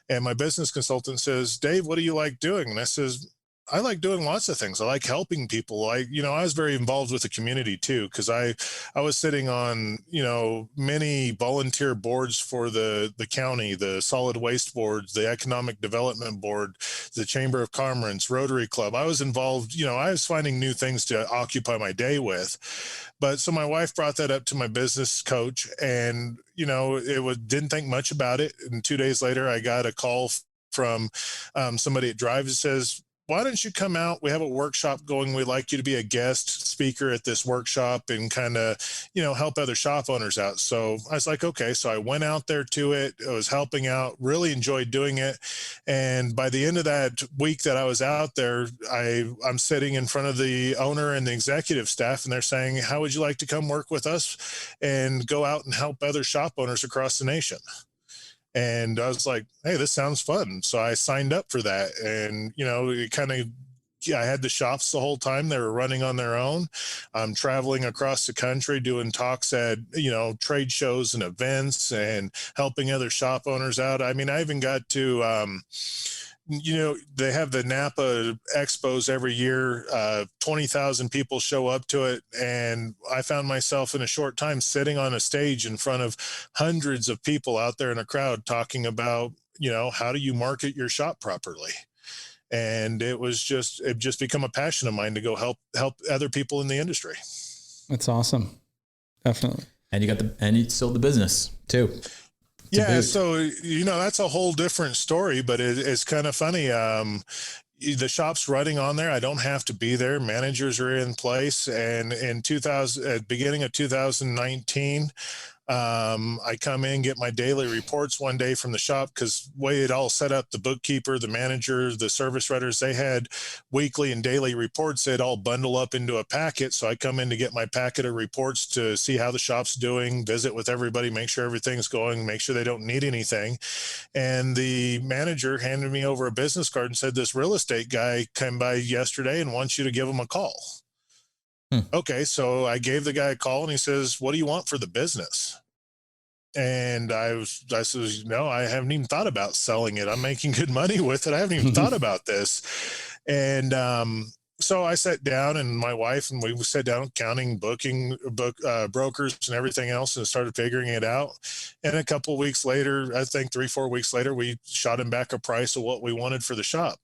And my business consultant says, Dave, what do you like doing? And I says, I like doing lots of things. I like helping people. I was very involved with the community too, because I was sitting on, many volunteer boards for the county, the solid waste board, the economic development board, the Chamber of Commerce, Rotary Club. I was involved, I was finding new things to occupy my day with. But so my wife brought that up to my business coach, and, didn't think much about it. And 2 days later, I got a call from somebody at Drive that says, why don't you come out? We have a workshop going. We'd like you to be a guest speaker at this workshop and kind of, help other shop owners out. So I was like, okay. So I went out there to it. I was helping out, really enjoyed doing it. And by the end of that week that I was out there, I'm sitting in front of the owner and the executive staff, and they're saying, how would you like to come work with us and go out and help other shop owners across the nation? And I was like, hey, this sounds fun. So I signed up for that. And, it kind of, I had the shops the whole time. They were running on their own. I'm traveling across the country doing talks at, trade shows and events and helping other shop owners out. I mean, I even got to, they have the Napa Expos every year. 20,000 people show up to it. And I found myself in a short time sitting on a stage in front of hundreds of people out there in a crowd talking about, how do you market your shop properly? And it just become a passion of mine to go help other people in the industry. That's awesome. Definitely. And you sold the business too. Yeah. So, that's a whole different story, but it's kind of funny. The shop's running on there. I don't have to be there. Managers are in place. And in beginning of 2019, I come in, get my daily reports one day from the shop, because way it all set up, the bookkeeper, the manager, the service writers, they had weekly and daily reports. They'd all bundle up into a packet. So I come in to get my packet of reports to see how the shop's doing, visit with everybody, make sure everything's going, make sure they don't need anything. And the manager handed me over a business card and said, this real estate guy came by yesterday and wants you to give him a call. Okay. So I gave the guy a call, and he says, what do you want for the business? And I said, no, I haven't even thought about selling it. I'm making good money with it. I haven't even thought about this. And, so I sat down, and my wife and we sat down counting, booking, brokers and everything else, and started figuring it out. And a couple of weeks later, I think 3-4 weeks later, we shot him back a price of what we wanted for the shop,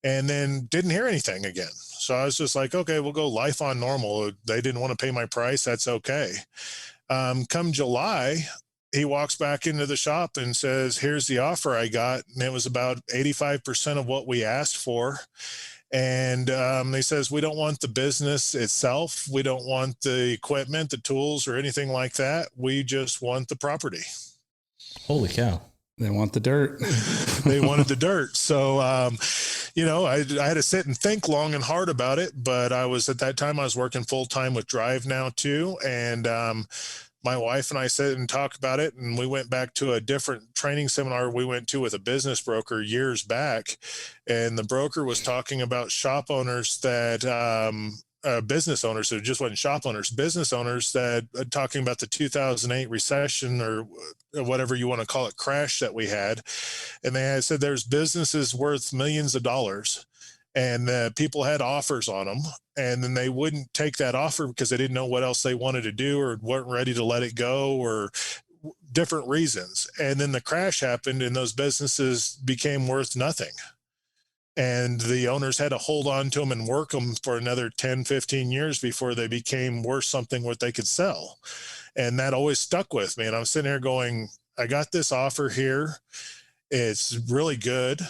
and then didn't hear anything again. So I was just like, okay, we'll go life on normal. They didn't want to pay my price. That's okay. Come July, he walks back into the shop and says, here's the offer I got. And it was about 85% of what we asked for. And he says, we don't want the business itself. We don't want the equipment, the tools, or anything like that. We just want the property. Holy cow. They want the dirt. They wanted the dirt. So, I had to sit and think long and hard about it, but at that time I was working full time with Drive now too. And, my wife and I sit and talk about it, and we went back to a different training seminar we went to with a business broker years back. And the broker was talking about shop owners that, business owners, so it just wasn't shop owners, business owners that talking about the 2008 recession, or whatever you want to call it, crash that we had. And they had said there's businesses worth millions of dollars, and people had offers on them, and then they wouldn't take that offer because they didn't know what else they wanted to do, or weren't ready to let it go, or different reasons. And then the crash happened, and those businesses became worth nothing. And the owners had to hold on to them and work them for another 10, 15 years before they became worth something what they could sell. And that always stuck with me. And I'm sitting here going, I got this offer here. It's really good,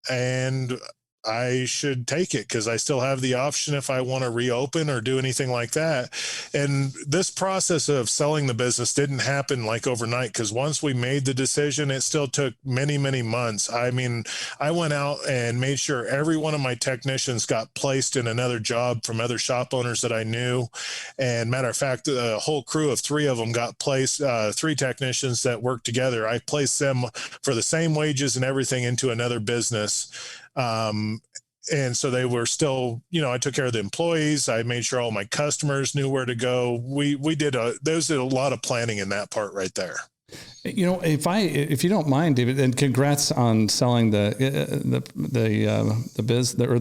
and I should take it because I still have the option if I want to reopen or do anything like that. And this process of selling the business didn't happen like overnight, because once we made the decision, it still took many, many months. I mean, I went out and made sure every one of my technicians got placed in another job from other shop owners that I knew. And matter of fact, a whole crew of 3 of them got placed, 3 technicians that worked together. I placed them for the same wages and everything into another business. And so they were still, I took care of the employees. I made sure all my customers knew where to go. There was a lot of planning in that part right there. If you don't mind, David, and congrats on selling the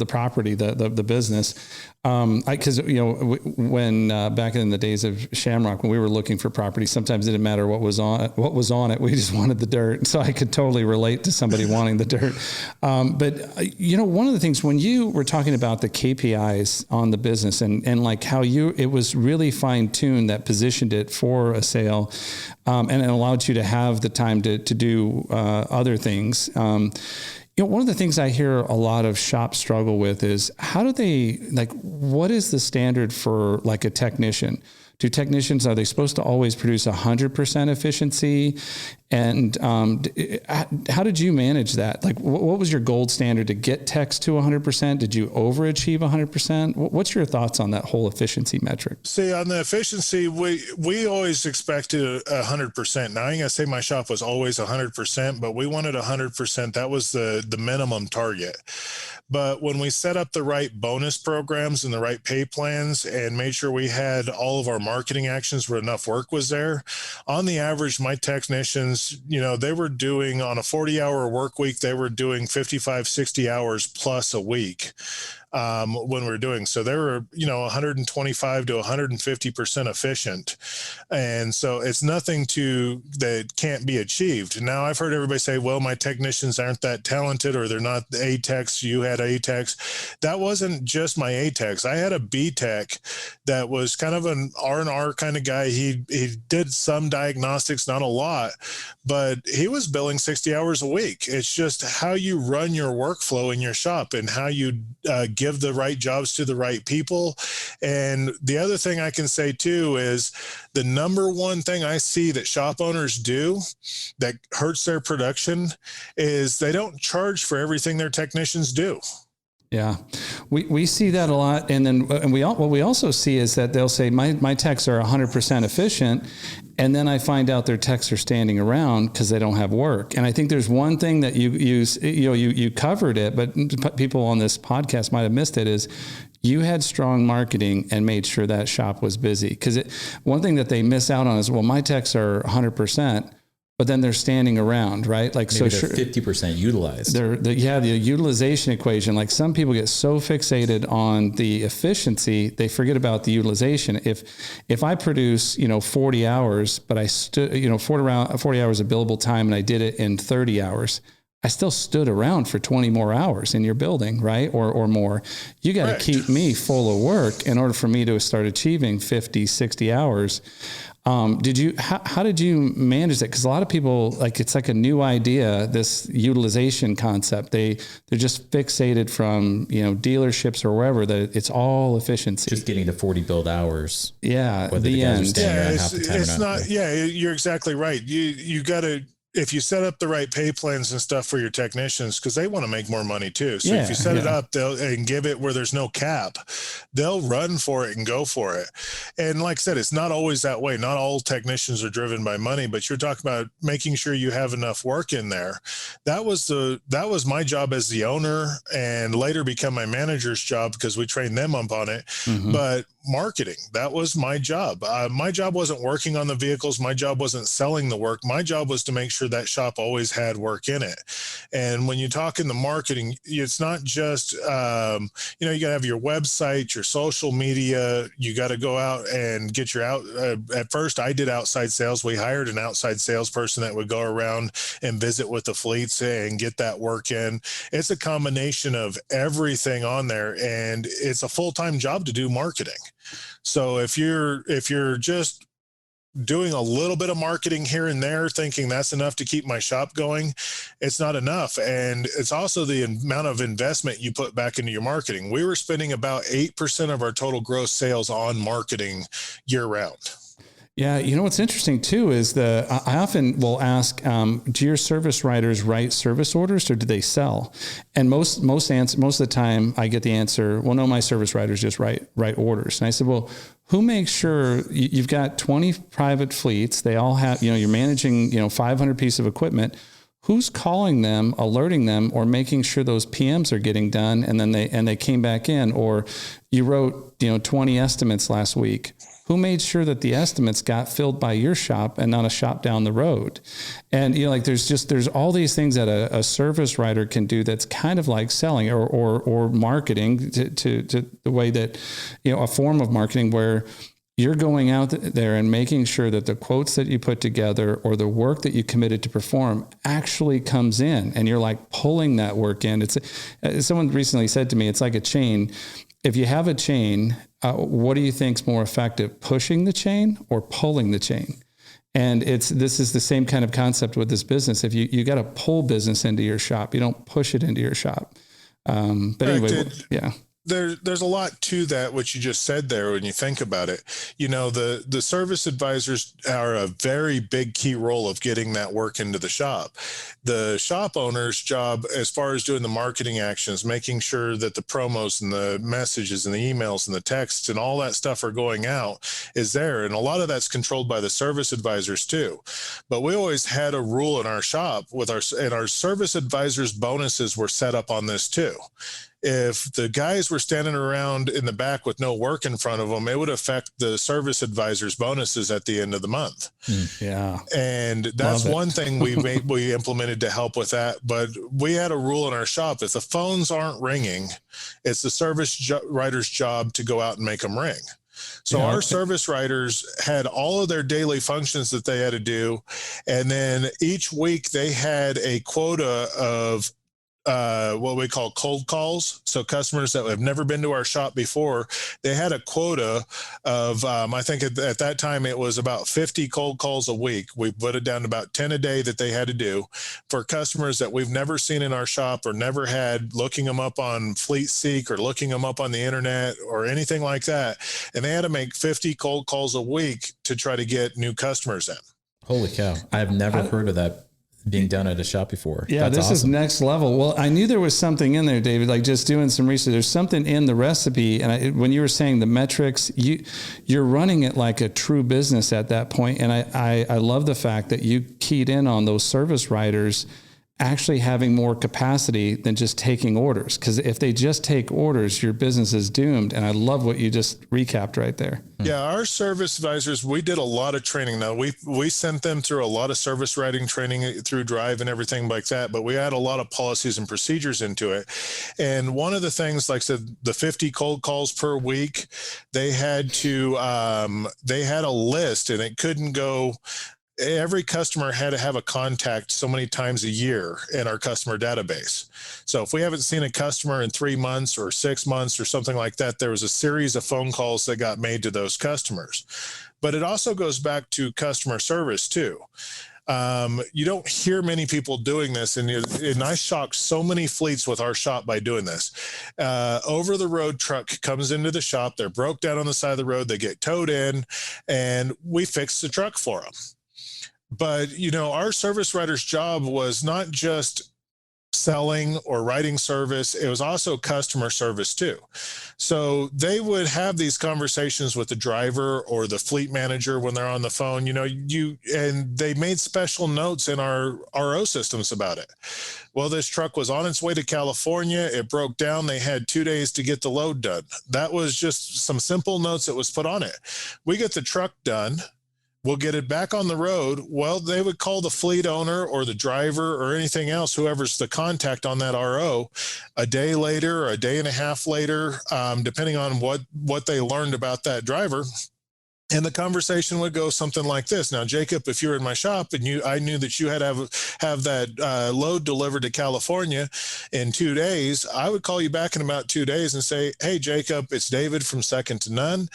property, the business. Because when back in the days of Shamrock, when we were looking for property, sometimes it didn't matter what was on it. We just wanted the dirt. So I could totally relate to somebody wanting the dirt. But one of the things when you were talking about the KPIs on the business and like how it was really fine tuned that positioned it for a sale, and it allowed you to have the time to do other things. One of the things I hear a lot of shops struggle with is how do they, what is the standard for like a technician? Do technicians, are they supposed to always produce 100% efficiency? And how did you manage that? Like, what was your gold standard to get techs to 100%? Did you overachieve 100%? What's your thoughts on that whole efficiency metric? See, on the efficiency, we always expected 100%. Now, I ain't gonna say my shop was always 100%, but we wanted 100%. That was the minimum target. But when we set up the right bonus programs and the right pay plans and made sure we had all of our marketing actions where enough work was there, on the average, my technicians, they were doing on a 40-hour work week, they were doing 55, 60 hours plus a week. When we were doing. So they were, 125 to 150% efficient. And so it's nothing that can't be achieved. Now I've heard everybody say, well, my technicians aren't that talented or they're not the A techs. You had A techs. That wasn't just my A techs. I had a B tech that was kind of an R&R kind of guy. He did some diagnostics, not a lot, but he was billing 60 hours a week. It's just how you run your workflow in your shop and how you give the right jobs to the right people. And the other thing I can say too is the number one thing I see that shop owners do that hurts their production is they don't charge for everything their technicians do. Yeah, we see that a lot. And what we also see is that they'll say my techs are 100% efficient. And then I find out their techs are standing around because they don't have work. And I think there's one thing that you covered it, but people on this podcast might have missed it, is you had strong marketing and made sure that shop was busy. Because one thing that they miss out on is, well, my techs are 100%. But then they're standing around, right? Like, maybe so they're 50% utilized. The utilization equation. Like, some people get so fixated on the efficiency, they forget about the utilization. If I produce, 40 hours, but I stood, 40 hours of billable time and I did it in 30 hours, I still stood around for 20 more hours in your building, right? Or more. You got to keep me full of work in order for me to start achieving 50, 60 hours. How did you manage that? Because a lot of people, it's like a new idea, this utilization concept. They're just fixated from, dealerships or wherever, that it's all efficiency. Just getting to 40 billed hours. Yeah. Whether the guys are standing around half the time it's or not. not, yeah, you're exactly right. You got to, if you set up the right pay plans and stuff for your technicians, because they want to make more money too. So if you set it up and give it where there's no cap, they'll run for it and go for it. And like I said, it's not always that way. Not all technicians are driven by money, but you're talking about making sure you have enough work in there. That was my job as the owner, and later become my manager's job because we trained them up on it. Mm-hmm. But marketing, that was my job. My job wasn't working on the vehicles. My job wasn't selling the work. My job was to make sure that shop always had work in it. And when you talk in the marketing, it's not just, you got to have your website, your social media. You got to go out and get at first I did outside sales. We hired an outside salesperson that would go around and visit with the fleets and get that work in. It's a combination of everything on there, and it's a full-time job to do marketing. So if you're just doing a little bit of marketing here and there, thinking that's enough to keep my shop going, it's not enough. And it's also the amount of investment you put back into your marketing. We were spending about 8% of our total gross sales on marketing year round. Yeah. What's interesting too is I often will ask, do your service writers write service orders or do they sell? And most of the time I get the answer, well, no, my service writers just write orders. And I said, well, who makes sure you've got 20 private fleets? They all have, you're managing, 500 pieces of equipment. Who's calling them, alerting them, or making sure those PMs are getting done? And then they came back in, or you wrote, 20 estimates last week. Who made sure that the estimates got filled by your shop and not a shop down the road? And, like, there's all these things that a service writer can do that's kind of like selling or marketing to the way that, a form of marketing where you're going out there and making sure that the quotes that you put together or the work that you committed to perform actually comes in, and you're like pulling that work in. Someone recently said to me, it's like a chain. If you have a chain, what do you think is more effective, pushing the chain or pulling the chain? And this is the same kind of concept with this business. If you got to pull business into your shop, you don't push it into your shop. But anyway, yeah. There's a lot to that, what you just said there, when you think about it. The service advisors are a very big key role of getting that work into the shop. The shop owner's job, as far as doing the marketing actions, making sure that the promos and the messages and the emails and the texts and all that stuff are going out, is there. And a lot of that's controlled by the service advisors too. But we always had a rule in our shop and our service advisors' bonuses were set up on this too. If the guys were standing around in the back with no work in front of them, it would affect the service advisors' bonuses at the end of the month. Yeah. And that's one thing we implemented to help with that. But we had a rule in our shop: if the phones aren't ringing, it's the service writer's job to go out and make them ring. So our service writers had all of their daily functions that they had to do. And then each week they had a quota of what we call cold calls. So customers that have never been to our shop before, they had a quota of, I think at that time it was about 50 cold calls a week. We put it down to about 10 a day that they had to do for customers that we've never seen in our shop or never had, looking them up on FleetSeek or looking them up on the internet or anything like that. And they had to make 50 cold calls a week to try to get new customers in. Holy cow. I have never heard of that being done at a shop before. Yeah, this is next level. Well, I knew there was something in there, David, like just doing some research. There's something in the recipe. And when you were saying the metrics, you're running it like a true business at that point. And I love the fact that you keyed in on those service writers actually having more capacity than just taking orders. Because if they just take orders, your business is doomed. And I love what you just recapped right there. Yeah, our service advisors, we did a lot of training. Now, we sent them through a lot of service writing training through Drive and everything like that, but we had a lot of policies and procedures into it. And one of the things, like I said, the 50 cold calls per week, they had a list, and it couldn't go. Every customer had to have a contact so many times a year in our customer database. So if we haven't seen a customer in 3 months or 6 months or something like that, there was a series of phone calls that got made to those customers. But it also goes back to customer service too. You don't hear many people doing this, and I shocked so many fleets with our shop by doing this. Over the road truck comes into the shop, they're broke down on the side of the road, they get towed in, and we fix the truck for them. But, our service writer's job was not just selling or writing service. It was also customer service too. So they would have these conversations with the driver or the fleet manager when they're on the phone, and they made special notes in our RO systems about it. Well, this truck was on its way to California. It broke down. They had 2 days to get the load done. That was just some simple notes that was put on it. We get the truck done. We'll get it back on the road. Well, they would call the fleet owner or the driver or anything else, whoever's the contact on that RO, a day later or a day and a half later, depending on what they learned about that driver. And the conversation would go something like this. Now, Jacob, if you were in my shop and I knew that you had to have that load delivered to California in 2 days, I would call you back in about 2 days and say, hey, Jacob, it's David from Second to None.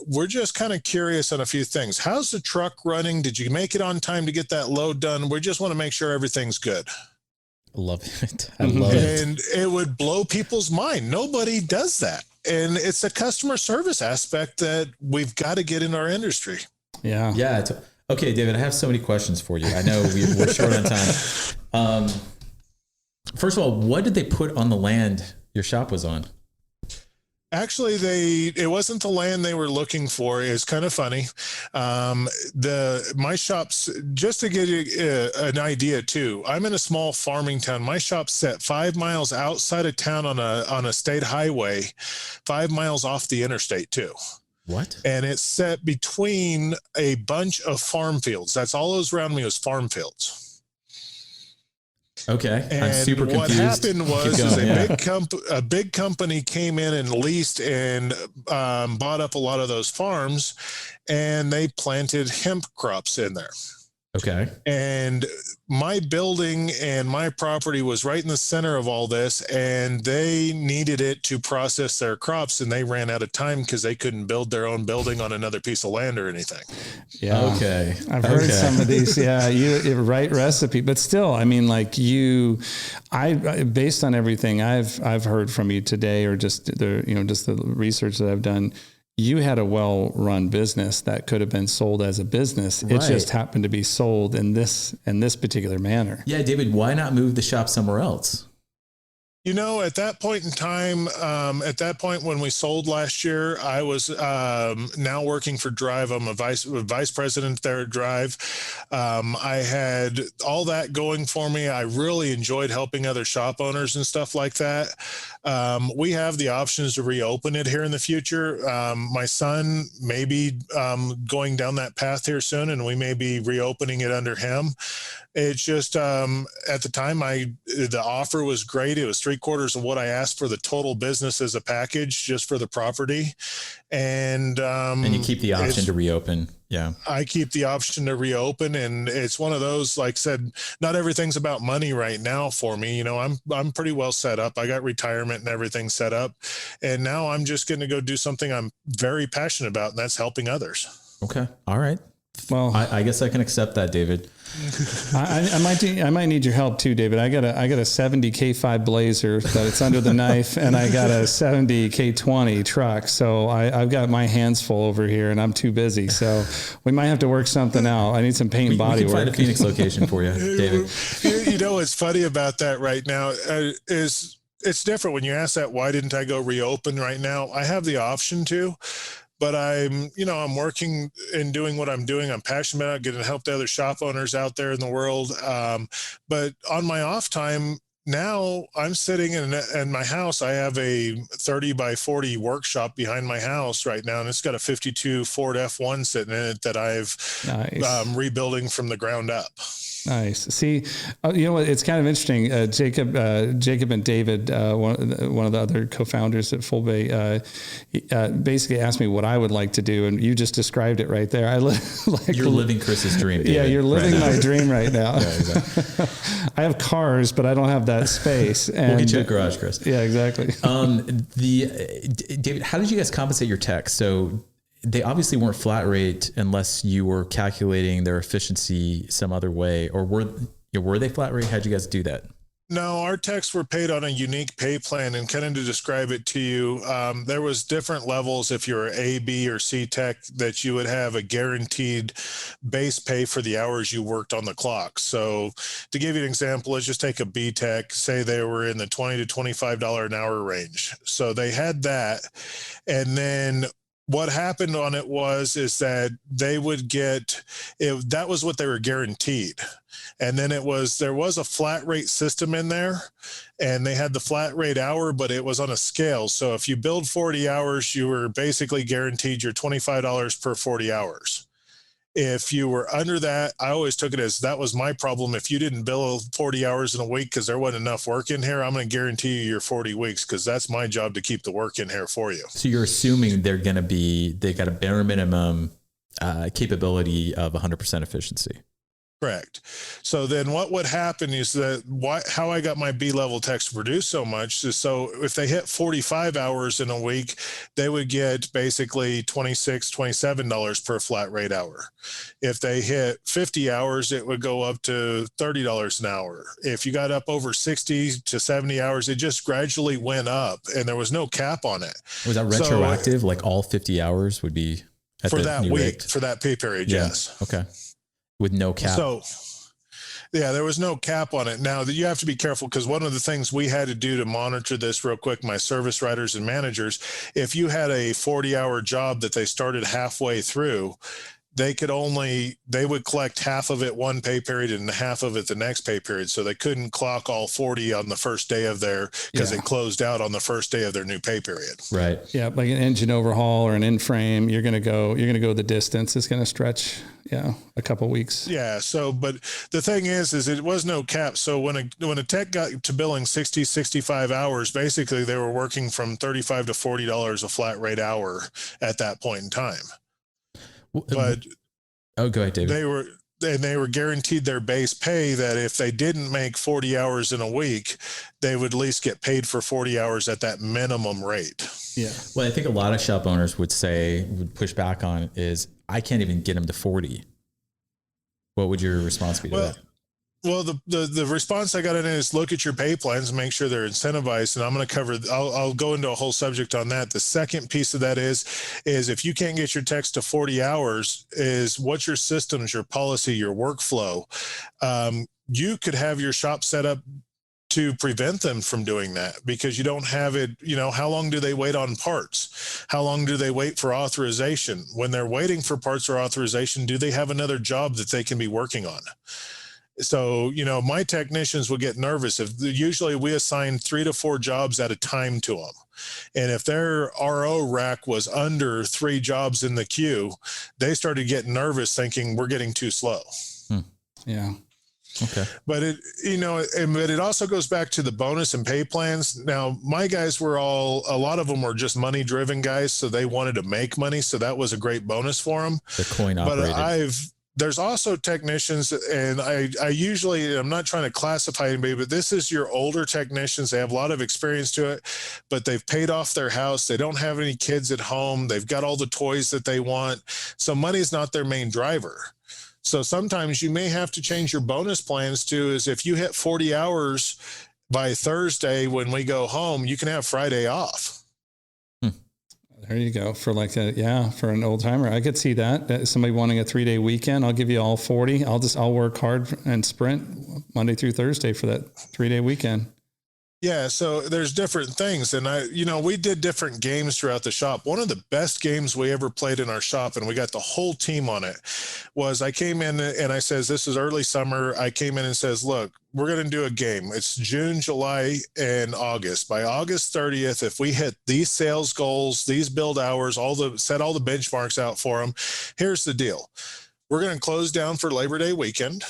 We're just kind of curious on a few things. How's the truck running? Did you make it on time to get that load done? We just want to make sure everything's good. I love it. I love it. And it would blow people's mind. Nobody does that. And it's a customer service aspect that we've got to get in our industry. Yeah. Yeah. Okay, David, I have so many questions for you. I know we're short on time. First of all, what did they put on the land your shop was on? Actually, it wasn't the land they were looking for. It's kind of funny. My shop's, just to give you an idea too, I'm in a small farming town. My shop's set 5 miles outside of town on a state highway, 5 miles off the interstate too. What? And it's set between a bunch of farm fields. That's all that was around me was farm fields. Okay. I'm And super what confused. happened was a big company came in and leased and bought up a lot of those farms, and they planted hemp crops in there. Okay. And my building and my property was right in the center of all this, and they needed it to process their crops, and they ran out of time because they couldn't build their own building on another piece of land or anything. Yeah. Okay. I've heard some of these. Yeah. You right recipe, but still, I mean, like based on everything I've heard from you today, or just the research that I've done, you had a well-run business that could have been sold as a business. It just happened to be sold in this particular manner. Yeah, David, why not move the shop somewhere else? At that point in time, when we sold last year, I was now working for Drive. I'm a vice president there at Drive. I had all that going for me. I really enjoyed helping other shop owners and stuff like that. We have the options to reopen it here in the future. My son may be going down that path here soon, and we may be reopening it under him. It's just at the time, the offer was great. It was 3/4 of what I asked for the total business as a package, just for the property. And you keep the option to reopen. Yeah, I keep the option to reopen, and it's one of those, like I said, not everything's about money right now for me. I'm pretty well set up. I got retirement and everything set up, and now I'm just going to go do something I'm very passionate about, and that's helping others. Okay, all right. Well, I guess I can accept that, David. I might need your help too, David. I got a 70 K5 Blazer that it's under the knife, and I got a 70 K20 truck. So I've got my hands full over here, and I'm too busy. So we might have to work something out. I need some paint and body we can work. Find a Phoenix location for you, David. What's funny about that right now is it's different when you ask that. Why didn't I go reopen right now? I have the option to. But I'm working and doing what I'm doing. I'm passionate about getting to help the other shop owners out there in the world. But on my off time now, I'm sitting in my house. I have a 30 by 40 workshop behind my house right now, and it's got a 52 Ford F1 sitting in it that I've rebuilding from the ground up. Nice. See, you know what? It's kind of interesting. Jacob and David, one of the other co-founders at Full Bay, basically asked me what I would like to do, and you just described it right there. You're living Chris's dream, David. Yeah, you're living my dream right now. Yeah, exactly. I have cars, but I don't have that space. And we'll get you a garage, Chris. Yeah, exactly. David, how did you guys compensate your tech? So they obviously weren't flat rate unless you were calculating their efficiency some other way, or were they flat rate? How'd you guys do that? No, our techs were paid on a unique pay plan, and kind of to describe it to you, there was different levels. If you're A, B, or C tech, that you would have a guaranteed base pay for the hours you worked on the clock. So to give you an example, let's just take a B tech, say they were in the $20 to $25 an hour range. So they had that. And then what happened on it is that they would get it. That was what they were guaranteed. And then there was a flat rate system in there, and they had the flat rate hour, but it was on a scale. So if you billed 40 hours, you were basically guaranteed your $25 per 40 hours. If you were under that, I always took it as that was my problem. If you didn't bill 40 hours in a week because there wasn't enough work in here, I'm going to guarantee you your 40 weeks because that's my job to keep the work in here for you. So you're assuming they got a bare minimum capability of 100% efficiency. Correct. So then what would happen is that how I got my B-level techs to produce so much is, so if they hit 45 hours in a week, they would get basically $26, $27 per flat rate hour. If they hit 50 hours, it would go up to $30 an hour. If you got up over 60 to 70 hours, it just gradually went up, and there was no cap on it. Was that retroactive? So, like all 50 hours would be at for that week, rate? For that pay period? Yeah. Yes. Okay. With no cap. So, yeah, there was no cap on it. Now, you have to be careful, because one of the things we had to do to monitor this real quick, my service writers and managers, if you had a 40-hour job that they started halfway through, they would collect half of it one pay period and half of it the next pay period. So they couldn't clock all 40 on the first day of because they closed out on the first day of their new pay period. Right. Yeah. Like an engine overhaul or an in-frame, you're going to go the distance. It's going to stretch, a couple weeks. Yeah. So, but the thing is it was no cap. So when a tech got to billing 60, 65 hours, basically they were working from $35 to $40 a flat rate hour at that point in time. But go ahead, David. They were guaranteed their base pay that if they didn't make 40 hours in a week, they would at least get paid for 40 hours at that minimum rate. Yeah. Well, I think a lot of shop owners would push back on is, I can't even get them to 40. What would your response be to that? Well, the response I got in is look at your pay plans and make sure they're incentivized. And I'm going to cover, I'll go into a whole subject on that. The second piece of that is if you can't get your techs to 40 hours, is what's your systems, your policy, your workflow. You could have your shop set up to prevent them from doing that because you don't have it. How long do they wait on parts? How long do they wait for authorization? When they're waiting for parts or authorization, do they have another job that they can be working on? So, my technicians will get nervous if usually we assign 3 to 4 jobs at a time to them. And if their RO rack was under 3 jobs in the queue, they started getting nervous thinking we're getting too slow. Yeah. Okay. But it also goes back to the bonus and pay plans. Now, my guys a lot of them were just money driven guys. So they wanted to make money. So that was a great bonus for them. The coin operated. But there's also technicians, and I'm not trying to classify anybody, but this is your older technicians. They have a lot of experience to it, but they've paid off their house. They don't have any kids at home. They've got all the toys that they want. So money's not their main driver. So sometimes you may have to change your bonus plans is if you hit 40 hours by Thursday, when we go home, you can have Friday off. There you go. For for an old timer, I could see that. Somebody wanting a 3-day weekend, I'll give you all 40. I'll work hard and sprint Monday through Thursday for that 3-day weekend. Yeah. So there's different things. And we did different games throughout the shop. One of the best games we ever played in our shop, and we got the whole team on it, was I came in and I says, this is early summer. I came in and says, look, we're going to do a game. It's June, July, and August. By August 30th, if we hit these sales goals, these build hours, set all the benchmarks out for them, here's the deal. We're going to close down for Labor Day weekend.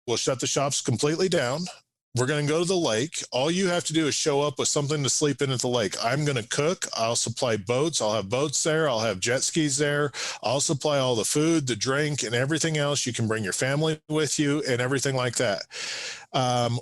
We'll shut the shops completely down. We're going to go to the lake. All you have to do is show up with something to sleep in at the lake. I'm going to cook. I'll supply boats. I'll have boats there. I'll have jet skis there. I'll supply all the food, the drink, and everything else. You can bring your family with you and everything like that.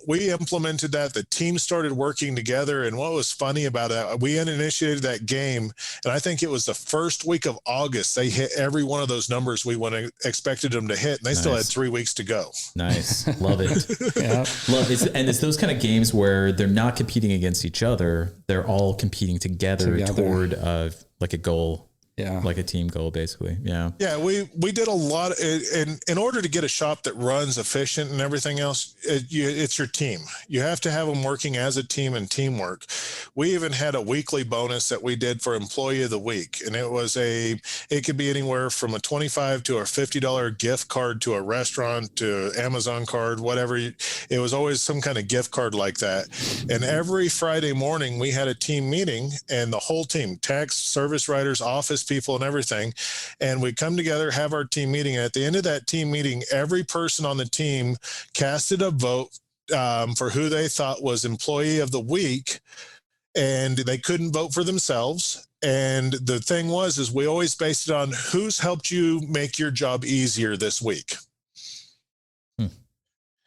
We implemented that. The team started working together. And what was funny about it, we initiated that game. And I think it was the first week of August, they hit every one of those numbers we expected them to hit. And they still had 3 weeks to go. Nice. Love it. Yeah. Love it. And it's those kind of games where they're not competing against each other. They're all competing together. Toward like a goal. Yeah. Like a team goal, basically. Yeah. Yeah. We did a lot in order to get a shop that runs efficient and everything else. It's your team. You have to have them working as a team and teamwork. We even had a weekly bonus that we did for employee of the week. And it could be anywhere from a $25 to a $50 gift card to a restaurant to Amazon card, whatever. It was always some kind of gift card like that. And every Friday morning we had a team meeting, and the whole team, techs, service writers, office people, and everything. And we come together, have our team meeting. And at the end of that team meeting, every person on the team casted a vote for who they thought was employee of the week. And they couldn't vote for themselves. And the thing is we always based it on who's helped you make your job easier this week.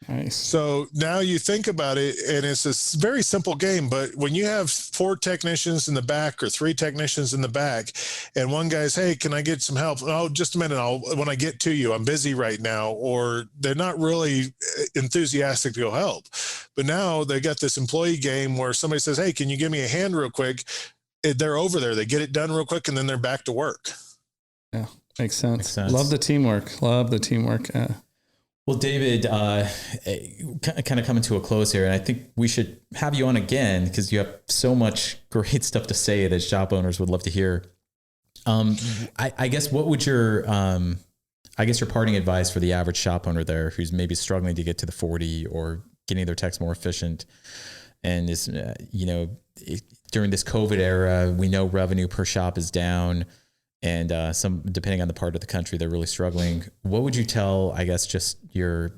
Nice. So now you think about it, and it's a very simple game, but when you have 4 technicians in the back or 3 technicians in the back, and one guy's, hey, can I get some help? Oh, just a minute. When I get to you, I'm busy right now. Or they're not really enthusiastic to go help. But now they got this employee game where somebody says, hey, can you give me a hand real quick? They're over there. They get it done real quick, and then they're back to work. Yeah, makes sense. Love the teamwork. Well, David, kind of coming to a close here, and I think we should have you on again because you have so much great stuff to say that shop owners would love to hear. I guess what would your I guess your parting advice for the average shop owner there who's maybe struggling to get to the 40 or getting their techs more efficient and is, during this COVID era, we know revenue per shop is down and depending on the part of the country, they're really struggling. What would you tell, I guess, just your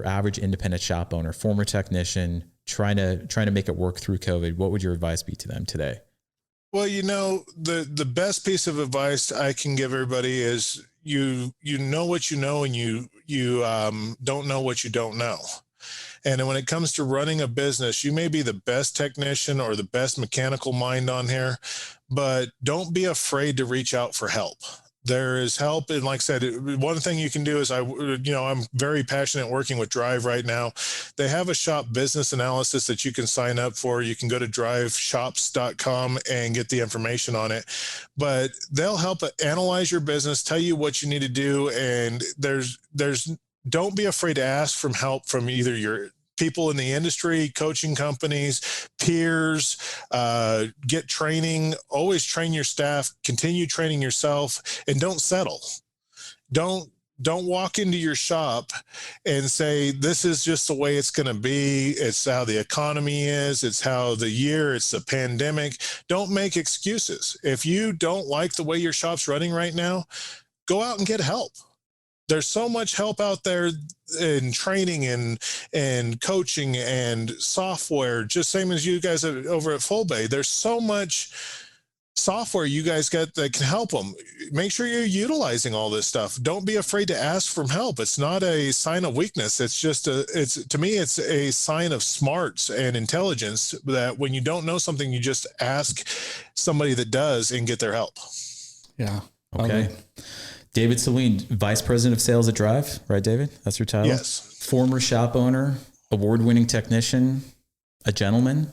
average independent shop owner, former technician, trying to make it work through COVID? What would your advice be to them today? Well, the best piece of advice I can give everybody is you know what you know, and you don't know what you don't know. And when it comes to running a business, you may be the best technician or the best mechanical mind on here, but don't be afraid to reach out for help. There is help. And like I said, one thing you can do is I'm very passionate working with Drive right now. They have a shop business analysis that you can sign up for. You can go to driveshops.com and get the information on it, but they'll help analyze your business, tell you what you need to do. And don't be afraid to ask for help from either your people in the industry, coaching companies, peers, get training, always train your staff, continue training yourself, and don't settle. Don't walk into your shop and say, this is just the way it's going to be. It's how the economy is. It's how it's the pandemic. Don't make excuses. If you don't like the way your shop's running right now, go out and get help. There's so much help out there in training and coaching and software, just same as you guys over at Full Bay. There's so much software you guys get that can help them. Make sure you're utilizing all this stuff. Don't be afraid to ask for help. It's not a sign of weakness. It's just to me, it's a sign of smarts and intelligence that when you don't know something, you just ask somebody that does and get their help. Yeah. Okay. David Saline, Vice President of Sales at Drive, right, David? That's your title? Yes. Former shop owner, award-winning technician, a gentleman.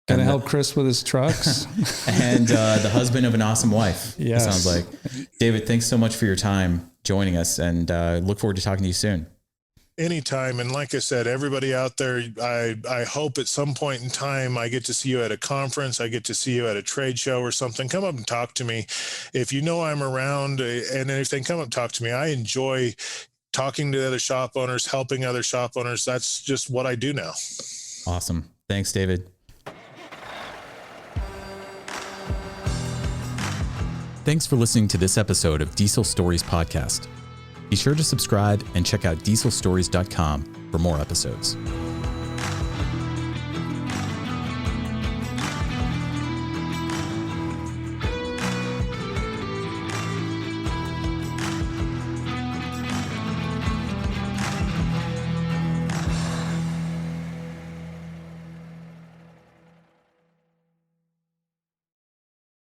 Gonna help Chris with his trucks. And the husband of an awesome wife, yes. It sounds like. David, thanks so much for your time joining us, and look forward to talking to you soon. Anytime. And like I said, everybody out there, I hope at some point in time I get to see you at a conference. I get to see you at a trade show or something. Come up and talk to me. If you know I'm around and anything, come up and talk to me. I enjoy talking to other shop owners, helping other shop owners. That's just what I do now. Awesome. Thanks, David. Thanks for listening to this episode of Diesel Stories Podcast. Be sure to subscribe and check out dieselstories.com for more episodes.